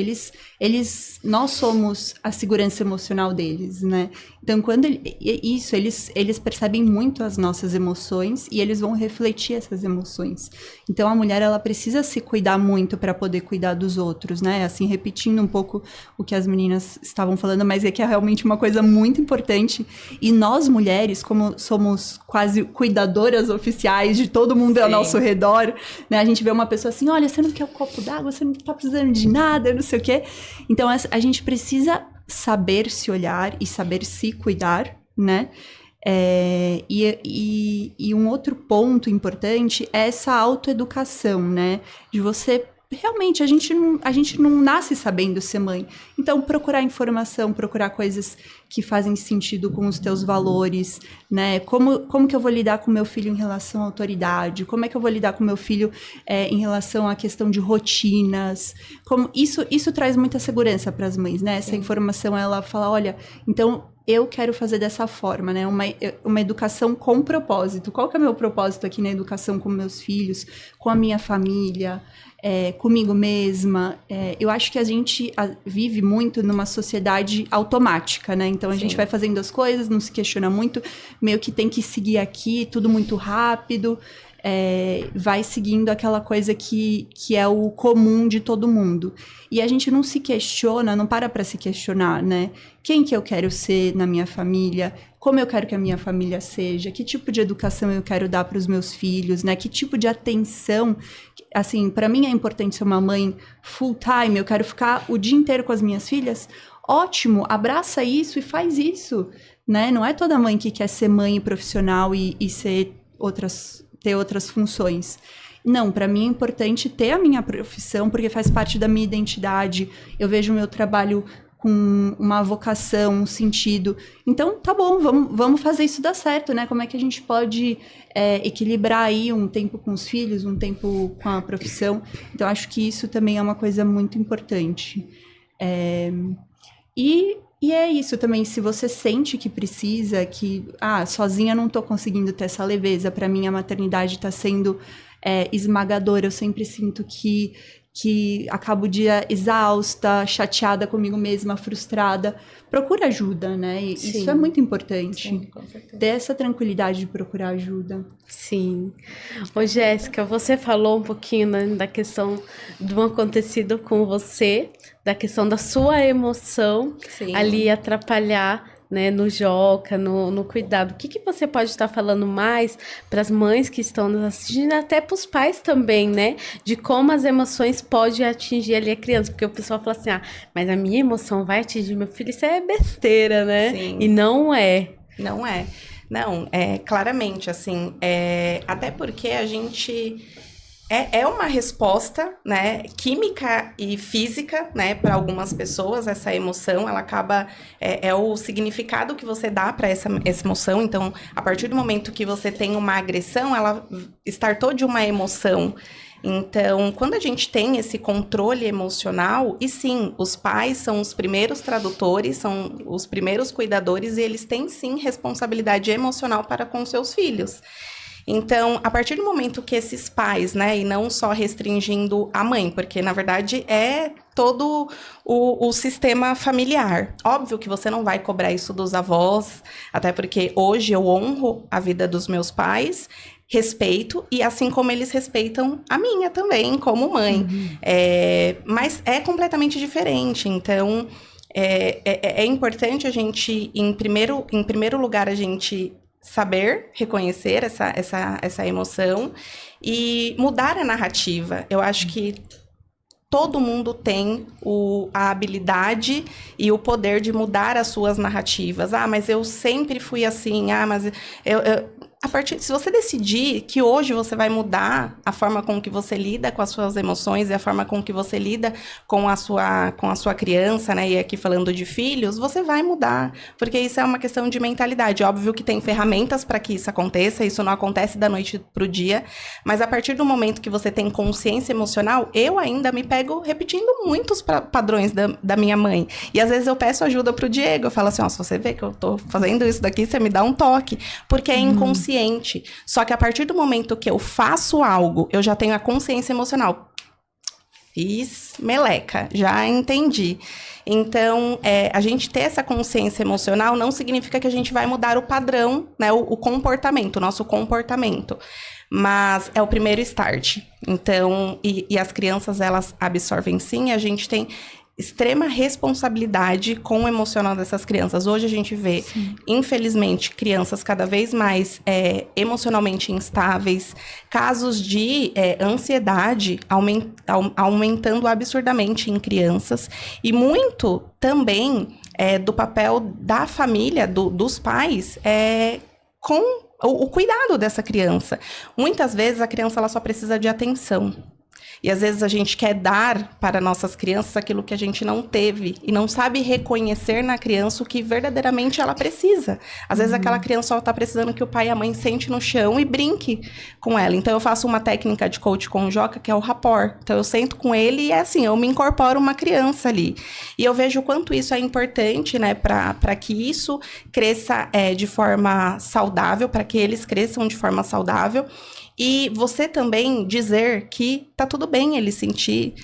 Nós somos a segurança emocional deles, né? Então, quando eles percebem muito as nossas emoções e eles vão refletir essas emoções. Então, a mulher, ela precisa se cuidar muito para poder cuidar dos outros, né? Assim, repetindo um pouco o que as meninas estavam falando, mas é que é realmente uma coisa muito importante. E nós, mulheres, como somos quase cuidadoras oficiais de todo mundo ao nosso redor, né? A gente vê uma pessoa assim, olha, você não quer um copo d'água, você não tá precisando de nada, não sei o quê. Então, a gente precisa saber se olhar e saber se cuidar, né? E um outro ponto importante é essa autoeducação, né? De você... Realmente, a gente não nasce sabendo ser mãe. Então, procurar informação, procurar coisas que fazem sentido com os teus valores, né? Como que eu vou lidar com meu filho em relação à autoridade? Como é que eu vou lidar com meu filho em relação à questão de rotinas? Isso traz muita segurança para as mães, né? Essa informação, ela fala, olha, então... eu quero fazer dessa forma, né? Uma educação com propósito. Qual que é o meu propósito aqui na educação com meus filhos, com a minha família, comigo mesma? Eu acho que a gente vive muito numa sociedade automática, né? Então, a gente vai fazendo as coisas, não se questiona muito, meio que tem que seguir aqui, tudo muito rápido. Vai seguindo aquela coisa que é o comum de todo mundo. E a gente não se questiona, não para se questionar, né? Quem que eu quero ser na minha família? Como eu quero que a minha família seja? Que tipo de educação eu quero dar para os meus filhos, né? Que tipo de atenção? Assim, para mim é importante ser uma mãe full time, eu quero ficar o dia inteiro com as minhas filhas. Ótimo, abraça isso e faz isso, né? Não é toda mãe que quer ser mãe profissional e ter outras funções. Não, para mim é importante ter a minha profissão, porque faz parte da minha identidade. Eu vejo o meu trabalho com uma vocação, um sentido. Então, tá bom, vamos fazer isso dar certo, né? Como é que a gente pode equilibrar aí um tempo com os filhos, um tempo com a profissão? Então, acho que isso também é uma coisa muito importante. E é isso também, se você sente que precisa, que sozinha não tô conseguindo ter essa leveza, para mim a maternidade tá sendo esmagador, eu sempre sinto que acabo o dia exausta, chateada comigo mesma, frustrada. Procura ajuda, né? E Sim. isso é muito importante. Sim, com certeza. Ter essa tranquilidade de procurar ajuda. Sim. Ô, Jéssica, você falou um pouquinho, né, da questão do acontecido com você, da questão da sua emoção Sim. ali atrapalhar, né, no Joca, no cuidado. O que você pode estar falando mais para as mães que estão nos assistindo, até para os pais também, né? De como as emoções podem atingir ali a criança. Porque o pessoal fala assim, mas a minha emoção vai atingir meu filho. Isso é besteira, né? Sim. E não é. Não é. Não, claramente, assim, até porque a gente... É uma resposta, né, química e física, né, para algumas pessoas, essa emoção, ela acaba, é o significado que você dá para essa emoção. Então, a partir do momento que você tem uma agressão, ela startou de uma emoção. Então, quando a gente tem esse controle emocional, e sim, os pais são os primeiros tradutores, são os primeiros cuidadores, e eles têm sim responsabilidade emocional para com seus filhos. Então, a partir do momento que esses pais, né, e não só restringindo a mãe, porque na verdade é todo o sistema familiar. Óbvio que você não vai cobrar isso dos avós, até porque hoje eu honro a vida dos meus pais, respeito, e assim como eles respeitam a minha também, como mãe. Mas é completamente diferente, então é importante a gente, em primeiro lugar, a gente saber reconhecer essa emoção e mudar a narrativa. Eu acho que todo mundo tem a habilidade e o poder de mudar as suas narrativas. Mas eu sempre fui assim. Mas se você decidir que hoje você vai mudar a forma com que você lida com as suas emoções e a forma com que você lida com a sua criança, né? E aqui falando de filhos, você vai mudar, porque isso é uma questão de mentalidade. Óbvio que tem ferramentas para que isso aconteça, isso não acontece da noite pro dia, mas a partir do momento que você tem consciência emocional, eu ainda me pego repetindo muitos padrões da minha mãe. E às vezes eu peço ajuda pro Diego, eu falo assim, se você vê que eu tô fazendo isso daqui, você me dá um toque, porque é inconsciente. Só que a partir do momento que eu faço algo, eu já tenho a consciência emocional. Fiz meleca, já entendi. Então, a gente ter essa consciência emocional não significa que a gente vai mudar o padrão, né, o comportamento, o nosso comportamento. Mas é o primeiro start. Então, e as crianças, elas absorvem sim, a gente tem extrema responsabilidade com o emocional dessas crianças. Hoje a gente vê, infelizmente, crianças cada vez mais emocionalmente instáveis, casos de ansiedade aumentando absurdamente em crianças, e muito também do papel da família, dos pais, com o cuidado dessa criança. Muitas vezes a criança ela só precisa de atenção. E às vezes a gente quer dar para nossas crianças aquilo que a gente não teve e não sabe reconhecer na criança o que verdadeiramente ela precisa. Às vezes aquela criança só está precisando que o pai e a mãe sente no chão e brinque com ela. Então eu faço uma técnica de coach com o Joca, que é o rapport. Então eu sento com ele e assim, eu me incorporo uma criança ali. E eu vejo o quanto isso é importante, né, para que isso cresça de forma saudável, para que eles cresçam de forma saudável. E você também dizer que tá tudo bem ele sentir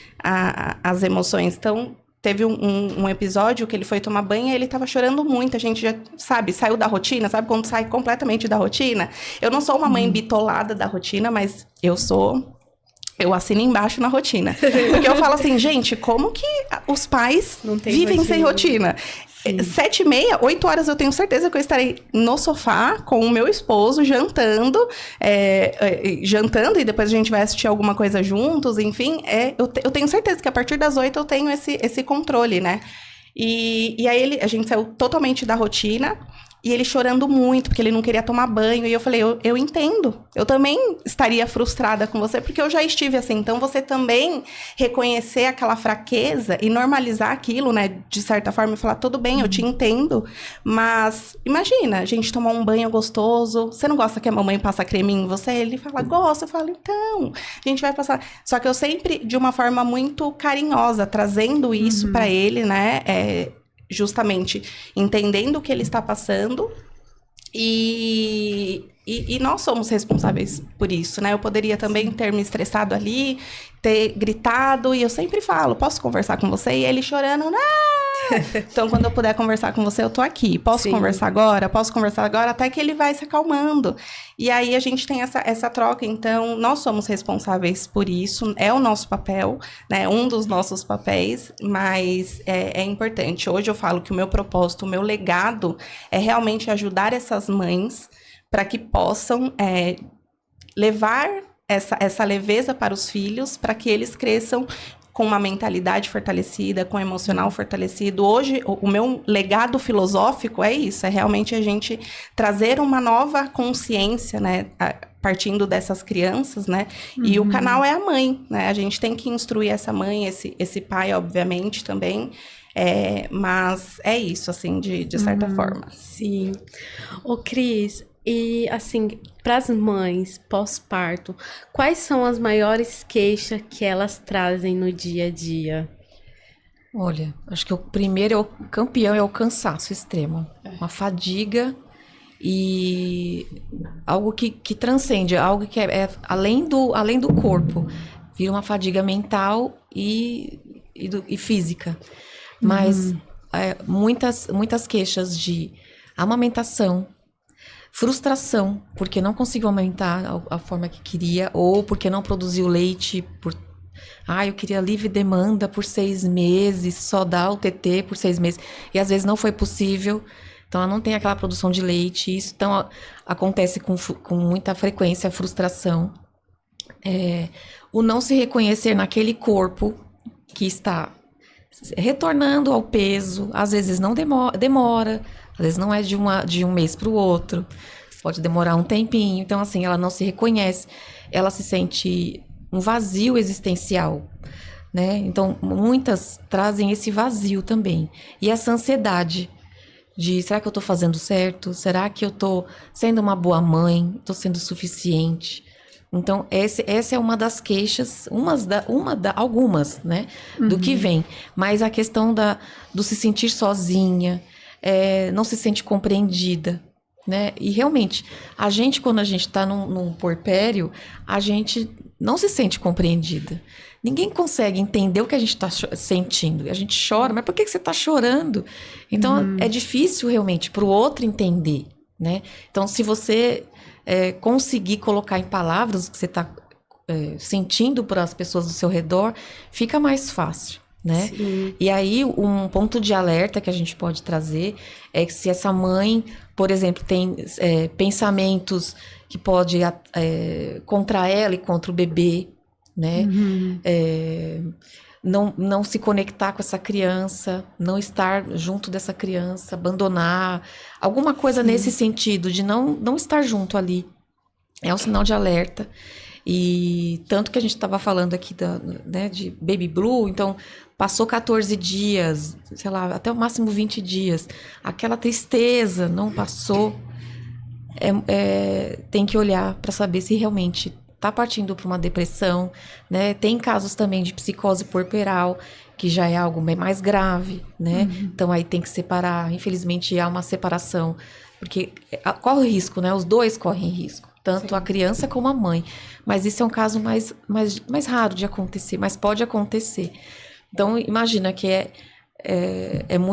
as emoções. Então, teve um episódio que ele foi tomar banho e ele tava chorando muito. A gente já, sabe, saiu da rotina. Sabe quando sai completamente da rotina? Eu não sou uma mãe bitolada da rotina, mas eu assino embaixo na rotina. Porque eu falo assim, gente, como que os pais vivem sem rotina? 7h30, 8 horas eu tenho certeza que eu estarei no sofá com o meu esposo, jantando e depois a gente vai assistir alguma coisa juntos, enfim. Eu tenho certeza que a partir das 8 eu tenho esse controle, né? E aí a gente saiu totalmente da rotina. E ele chorando muito, porque ele não queria tomar banho. E eu falei, eu entendo. Eu também estaria frustrada com você, porque eu já estive assim. Então, você também reconhecer aquela fraqueza e normalizar aquilo, né? De certa forma, e falar, tudo bem, eu te entendo. Mas, imagina, a gente tomar um banho gostoso. Você não gosta que a mamãe passa creme em você? Ele fala, gosto. Eu falo, então, a gente vai passar. Só que eu sempre, de uma forma muito carinhosa, trazendo isso pra ele, né? Justamente entendendo o que ele está passando E nós somos responsáveis por isso, né? Eu poderia também ter me estressado ali, ter gritado, e eu sempre falo, posso conversar com você? E ele chorando, não! Então, quando eu puder conversar com você, eu tô aqui. Posso conversar agora? Posso conversar agora? Até que ele vai se acalmando. E aí, a gente tem essa troca. Então, nós somos responsáveis por isso. É o nosso papel, né? Um dos nossos papéis. Mas é importante. Hoje eu falo que o meu propósito, o meu legado é realmente ajudar essas mães para que possam levar essa leveza para os filhos, para que eles cresçam com uma mentalidade fortalecida, com um emocional fortalecido. Hoje, o meu legado filosófico é isso, é realmente a gente trazer uma nova consciência, né, partindo dessas crianças, né, e o canal é a mãe, né, a gente tem que instruir essa mãe, esse pai, obviamente, também, mas é isso, assim, de certa forma. Sim. Ô, Cris, e assim, para as mães pós-parto, quais são as maiores queixas que elas trazem no dia a dia? Olha, acho que o primeiro campeão é o cansaço extremo. Uma fadiga e algo que transcende, algo que é além do corpo. Vira uma fadiga mental e física. Mas muitas queixas de amamentação, frustração, porque não conseguiu aumentar a forma que queria, ou porque não produziu leite eu queria livre demanda por 6 meses, só dá o TT por 6 meses, e às vezes não foi possível, então ela não tem aquela produção de leite, isso então acontece com muita frequência, a frustração, o não se reconhecer naquele corpo que está retornando ao peso, às vezes não demora, às vezes não é de um mês para o outro, pode demorar um tempinho. Então, assim, ela não se reconhece, ela se sente um vazio existencial, né? Então, muitas trazem esse vazio também. E essa ansiedade de, será que eu tô fazendo certo? Será que eu tô sendo uma boa mãe? Tô sendo suficiente? Então, essa é uma das queixas, algumas, né? Do que vem. Mas a questão do se sentir sozinha, não se sente compreendida, né? E realmente, quando a gente está num puerpério, a gente não se sente compreendida. Ninguém consegue entender o que a gente está sentindo. A gente chora, mas por que você está chorando? Então, é difícil realmente para o outro entender, né? Então, se você conseguir colocar em palavras o que você está sentindo para as pessoas do seu redor, fica mais fácil, né? Sim. E aí, um ponto de alerta que a gente pode trazer é que se essa mãe, por exemplo, tem pensamentos que pode contra ela e contra o bebê, né? Não se conectar com essa criança, não estar junto dessa criança, abandonar, alguma coisa nesse sentido, de não estar junto ali. É um sinal de alerta. E tanto que a gente estava falando aqui de Baby Blue, então passou 14 dias, sei lá, até o máximo 20 dias. Aquela tristeza não passou. Tem que olhar para saber se realmente está partindo para uma depressão, né? Tem casos também de psicose puerperal, que já é algo mais grave, né? Então aí tem que separar. Infelizmente há uma separação, porque corre risco, né? Os dois correm risco, tanto a criança como a mãe. Mas isso é um caso mais raro de acontecer, mas pode acontecer. Então imagina que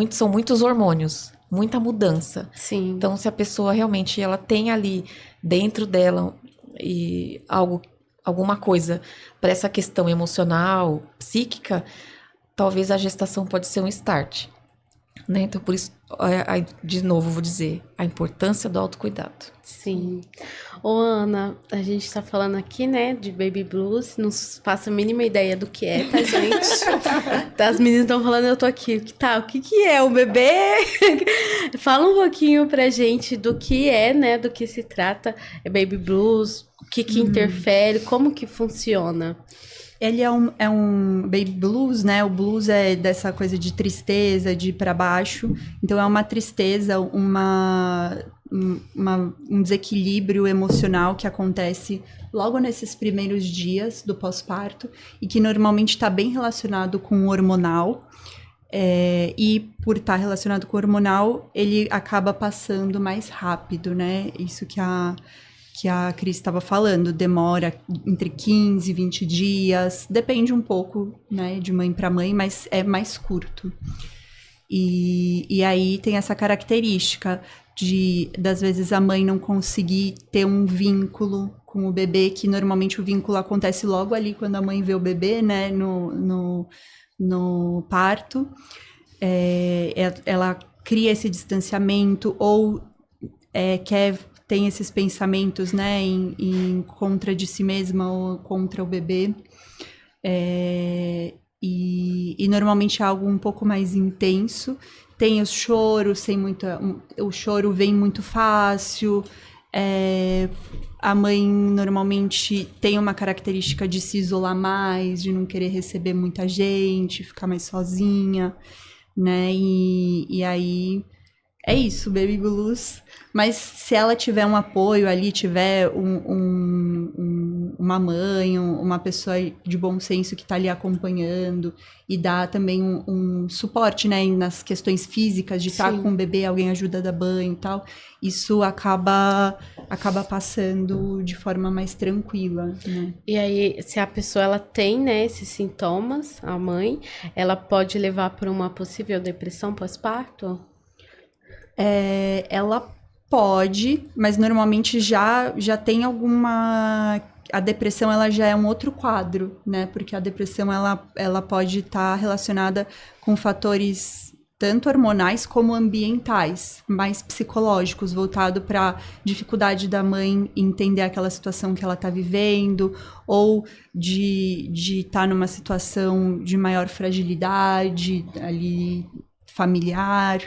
são muitos hormônios, muita mudança. Sim. Então se a pessoa realmente ela tem ali dentro dela e alguma coisa para essa questão emocional, psíquica, talvez a gestação pode ser um start, né? Então, por isso, de novo, vou dizer, a importância do autocuidado. Sim. Ô, Ana, a gente tá falando aqui, né, de Baby Blues, não faço a mínima ideia do que é, tá, gente? As meninas estão falando, eu tô aqui, o que é o bebê? Fala um pouquinho pra gente do que é, né, do que se trata Baby Blues, o que interfere, como que funciona? Ele é um baby blues, né? O blues é dessa coisa de tristeza, de ir pra baixo. Então, é uma tristeza, um desequilíbrio emocional que acontece logo nesses primeiros dias do pós-parto e que normalmente está bem relacionado com o hormonal. E por estar relacionado com o hormonal, ele acaba passando mais rápido, né? Isso que a Cris estava falando, demora entre 15 e 20 dias, depende um pouco, né, de mãe para mãe, mas é mais curto. E aí tem essa característica das vezes a mãe não conseguir ter um vínculo com o bebê, que normalmente o vínculo acontece logo ali quando a mãe vê o bebê, né, no parto. Ela cria esse distanciamento ou tem esses pensamentos, né, em contra de si mesma ou contra o bebê. E normalmente é algo um pouco mais intenso. Tem os choros, o choro vem muito fácil. A mãe normalmente tem uma característica de se isolar mais, de não querer receber muita gente, ficar mais sozinha, né? E aí é isso, baby blues. Mas se ela tiver um apoio ali, tiver uma mãe, uma pessoa de bom senso que está ali acompanhando e dá também um suporte, né, nas questões físicas de estar com o bebê, alguém ajuda a dar banho e tal, isso acaba passando de forma mais tranquila, né? E aí, se a pessoa ela tem, né, esses sintomas, a mãe, ela pode levar para uma possível depressão pós-parto? Ela pode, mas normalmente já tem alguma... A depressão, ela já é um outro quadro, né? Porque a depressão, ela pode estar relacionada com fatores tanto hormonais como ambientais, mais psicológicos, voltado para dificuldade da mãe entender aquela situação que ela está vivendo, ou de estar numa situação de maior fragilidade ali familiar,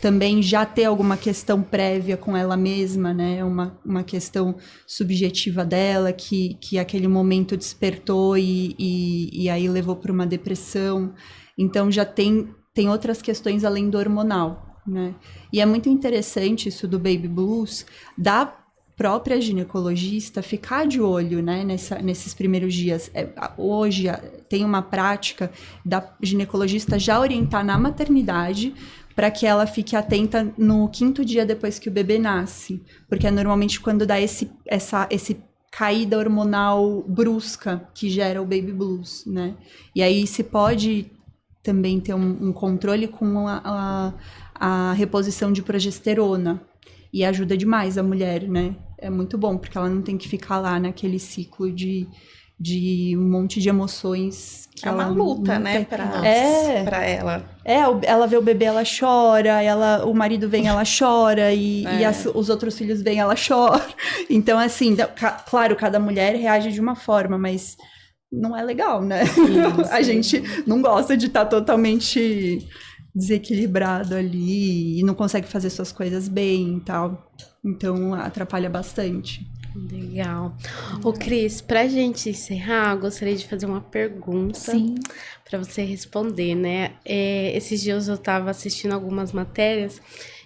também já ter alguma questão prévia com ela mesma, né? Uma questão subjetiva dela que aquele momento despertou e aí levou para uma depressão. Então já tem outras questões além do hormonal, né? E é muito interessante isso do baby blues, da própria ginecologista ficar de olho, né, nesses primeiros dias. Hoje tem uma prática da ginecologista já orientar na maternidade para que ela fique atenta no 5º dia depois que o bebê nasce, porque é normalmente quando dá esse caída hormonal brusca que gera o baby blues, né? E aí se pode também ter um controle com a reposição de progesterona, e ajuda demais a mulher, né? É muito bom, porque ela não tem que ficar lá naquele ciclo de um monte de emoções. Que uma luta, né? Pra ela. Ela vê o bebê, ela chora, o marido vem, ela chora, e os outros filhos vêm, ela chora. Então, assim, claro, cada mulher reage de uma forma, mas não é legal, né? A gente não gosta de estar totalmente desequilibrado ali e não consegue fazer suas coisas bem e tal. Então, atrapalha bastante. Legal. Ô, Cris, pra gente encerrar, eu gostaria de fazer uma pergunta para você responder, né? Esses dias eu tava assistindo algumas matérias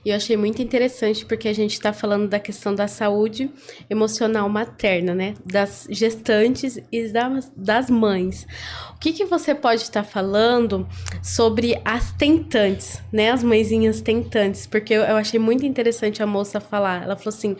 e eu achei muito interessante porque a gente tá falando da questão da saúde emocional materna, né? Das gestantes e das mães. O que você pode estar falando sobre as tentantes, né? As mãezinhas tentantes, porque eu achei muito interessante a moça falar. Ela falou assim,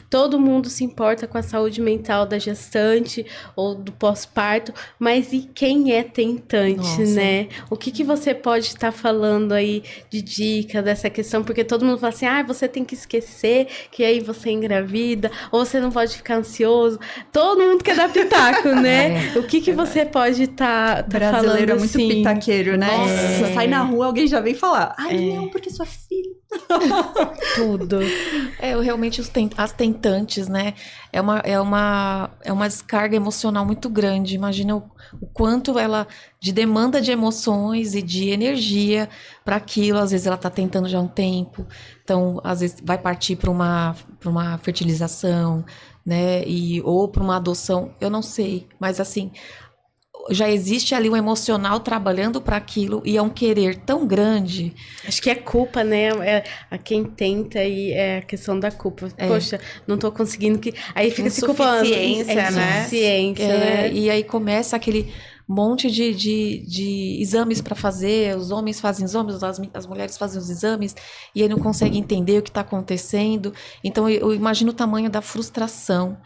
todo mundo se importa com a saúde mental da gestante ou do pós-parto, mas e quem é tentante, né? O que você pode estar falando aí de dica dessa questão? Porque todo mundo fala assim, você tem que esquecer que aí você engravida, ou você não pode ficar ansioso. Todo mundo quer dar pitaco, né? O que você pode estar brasileiro falando é muito assim? pitaqueiro, né? Nossa, sai na rua, alguém já vem falar. Não, porque sua filha... Tudo. Realmente as tentantes, né? É uma descarga emocional muito grande. Imagina o quanto ela de demanda de emoções e de energia para aquilo. Às vezes ela está tentando já há um tempo, então às vezes vai partir para uma fertilização, né? Ou para uma adoção. Eu não sei, mas assim, já existe ali um emocional trabalhando para aquilo e é um querer tão grande. Acho que é culpa, né? A quem tenta e é a questão da culpa. Poxa, não tô conseguindo que... Aí fica se culpando. Insuficiência, né? Insuficiência, né? E aí começa aquele... um monte de exames para fazer, os homens fazem exames, as mulheres fazem os exames, e aí não conseguem entender o que está acontecendo. Então, eu imagino o tamanho da frustração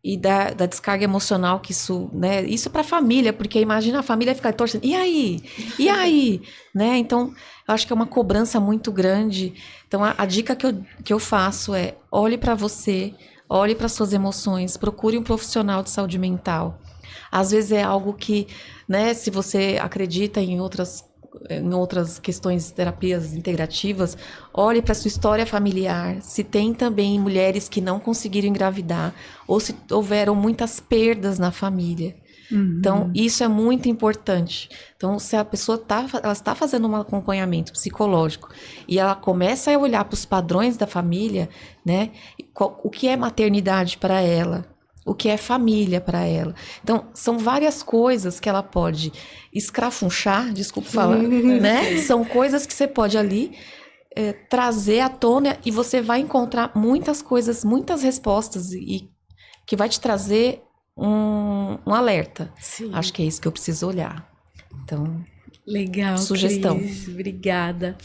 e da descarga emocional que isso, né? Isso para a família, porque imagina a família ficar torcendo, e aí? E aí? Né? Então, eu acho que é uma cobrança muito grande. Então, a dica que eu faço é: olhe para você, olhe para suas emoções, procure um profissional de saúde mental. Às vezes é algo que, né, se você acredita em outras questões, terapias integrativas, olhe para sua história familiar, se tem também mulheres que não conseguiram engravidar, ou se houveram muitas perdas na família. Então, isso é muito importante. Então, se a pessoa ela está fazendo um acompanhamento psicológico e ela começa a olhar para os padrões da família, né? O que é maternidade para ela? O que é família para ela? Então, são várias coisas que ela pode escrafunchar, desculpa falar, né? São coisas que você pode ali trazer à tona e você vai encontrar muitas coisas, muitas respostas e que vai te trazer um alerta. Sim. Acho que é isso que eu preciso olhar. Então, Legal, sugestão. Cris, obrigada.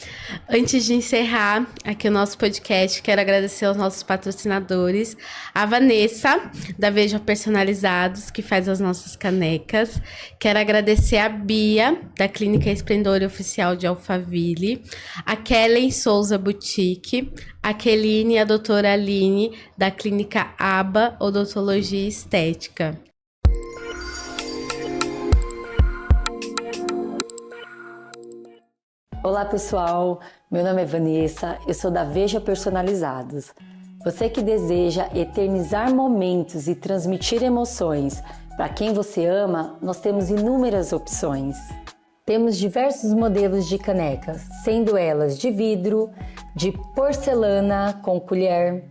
Antes de encerrar aqui o nosso podcast, quero agradecer aos nossos patrocinadores, a Vanessa, da Veja Personalizados, que faz as nossas canecas. Quero agradecer a Bia, da Clínica Esplendor Oficial de Alphaville, a Kellen Souza Boutique, a Keline e a doutora Aline, da Clínica ABA Odontologia Estética. Olá pessoal, meu nome é Vanessa, eu sou da Veja Personalizados. Você que deseja eternizar momentos e transmitir emoções para quem você ama, nós temos inúmeras opções. Temos diversos modelos de canecas, sendo elas de vidro, de porcelana com colher,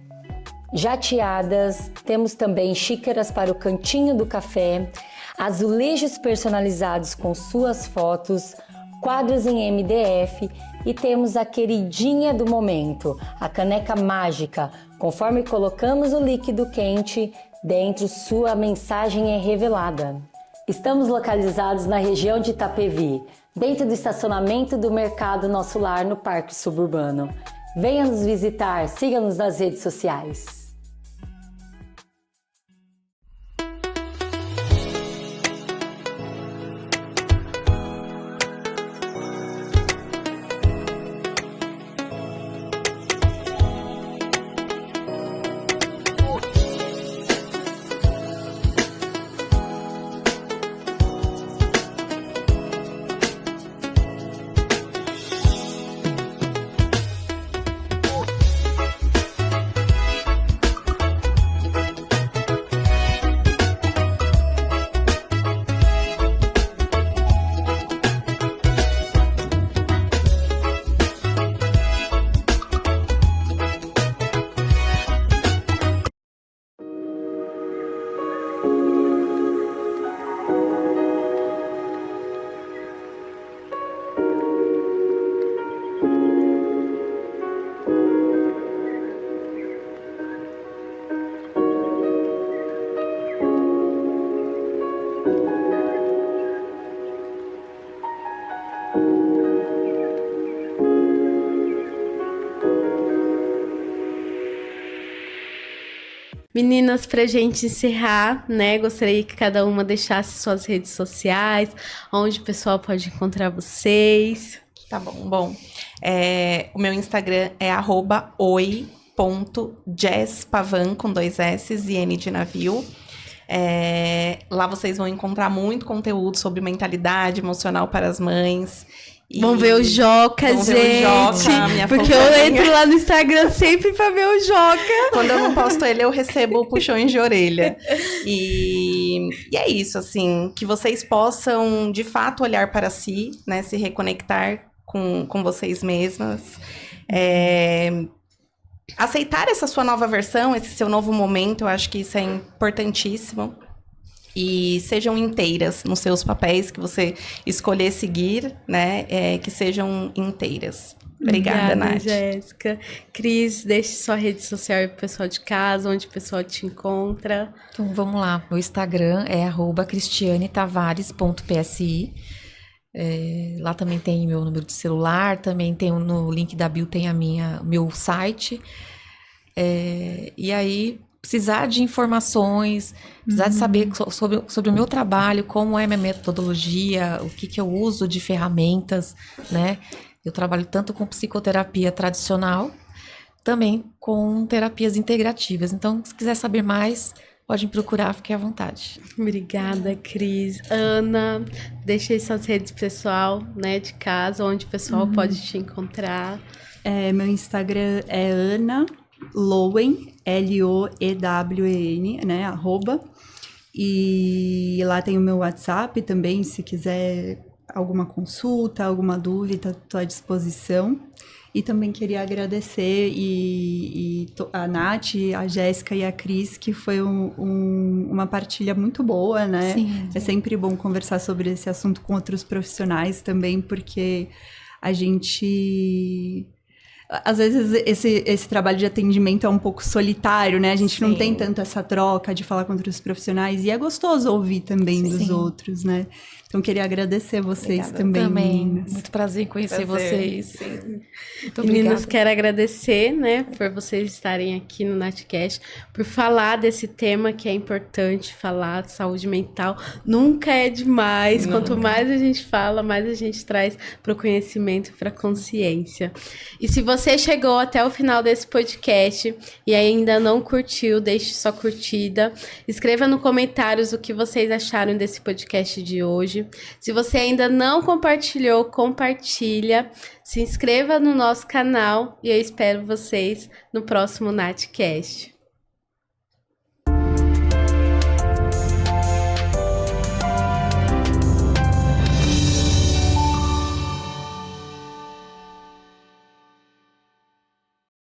jateadas, temos também xícaras para o cantinho do café, azulejos personalizados com suas fotos, quadros em MDF e temos a queridinha do momento, a caneca mágica. Conforme colocamos o líquido quente dentro, sua mensagem é revelada. Estamos localizados na região de Itapevi, dentro do estacionamento do Mercado Nosso Lar, no Parque Suburbano. Venha nos visitar, siga-nos nas redes sociais. Meninas, pra gente encerrar, né? Gostaria que cada uma deixasse suas redes sociais, onde o pessoal pode encontrar vocês. Tá bom. Bom, o meu Instagram é @oi.jazzpavan, com 2 S e N de navio. Lá vocês vão encontrar muito conteúdo sobre mentalidade emocional para as mães. Vão ver o Joca, vão gente. ver o Joca, minha porque eu fofoquinha. entro lá no Instagram sempre pra ver o Joca. Quando eu não posto ele, eu recebo puxões de orelha. E é isso, assim, que vocês possam, de fato, olhar para si, né? Se reconectar com vocês mesmas. Aceitar essa sua nova versão, esse seu novo momento, eu acho que isso é importantíssimo. E sejam inteiras nos seus papéis que você escolher seguir, né? Que sejam inteiras. Obrigada, Nath. Jéssica. Cris, deixe sua rede social aí pro pessoal de casa, onde o pessoal te encontra. Então vamos lá, meu Instagram é @cristianetavares.psi. Lá também tem meu número de celular, também tem no link da bio tem meu site. E aí, precisar de informações, precisar de saber sobre o meu trabalho, como é minha metodologia, o que eu uso de ferramentas, né? Eu trabalho tanto com psicoterapia tradicional, também com terapias integrativas. Então, se quiser saber mais, pode me procurar, fique à vontade. Obrigada, Cris. Ana, deixa aí suas redes pessoal, né, de casa, onde o pessoal pode te encontrar. Meu Instagram é Ana Lowen, Loewen, né, @. E lá tem o meu WhatsApp também, se quiser alguma consulta, alguma dúvida, estou à disposição. E também queria agradecer a Nath, a Jéssica e a Cris, que foi uma partilha muito boa, né? Sim. É sempre bom conversar sobre esse assunto com outros profissionais também, porque a gente... Às vezes esse trabalho de atendimento é um pouco solitário, né? A gente não tem tanto essa troca de falar com outros profissionais. E é gostoso ouvir também dos outros, né? Então, queria agradecer vocês também, meninas. Muito prazer em conhecer vocês. Sim. Muito Meninas, obrigada. quero agradecer, né, por vocês estarem aqui no Natcast, por falar desse tema que é importante falar, de saúde mental. Nunca é demais. Quanto mais a gente fala, mais a gente traz para o conhecimento e para a consciência. E se você chegou até o final desse podcast e ainda não curtiu, deixe sua curtida. Escreva nos comentários o que vocês acharam desse podcast de hoje. Se você ainda não compartilhou, compartilha. Se inscreva no nosso canal e eu espero vocês no próximo Natcast.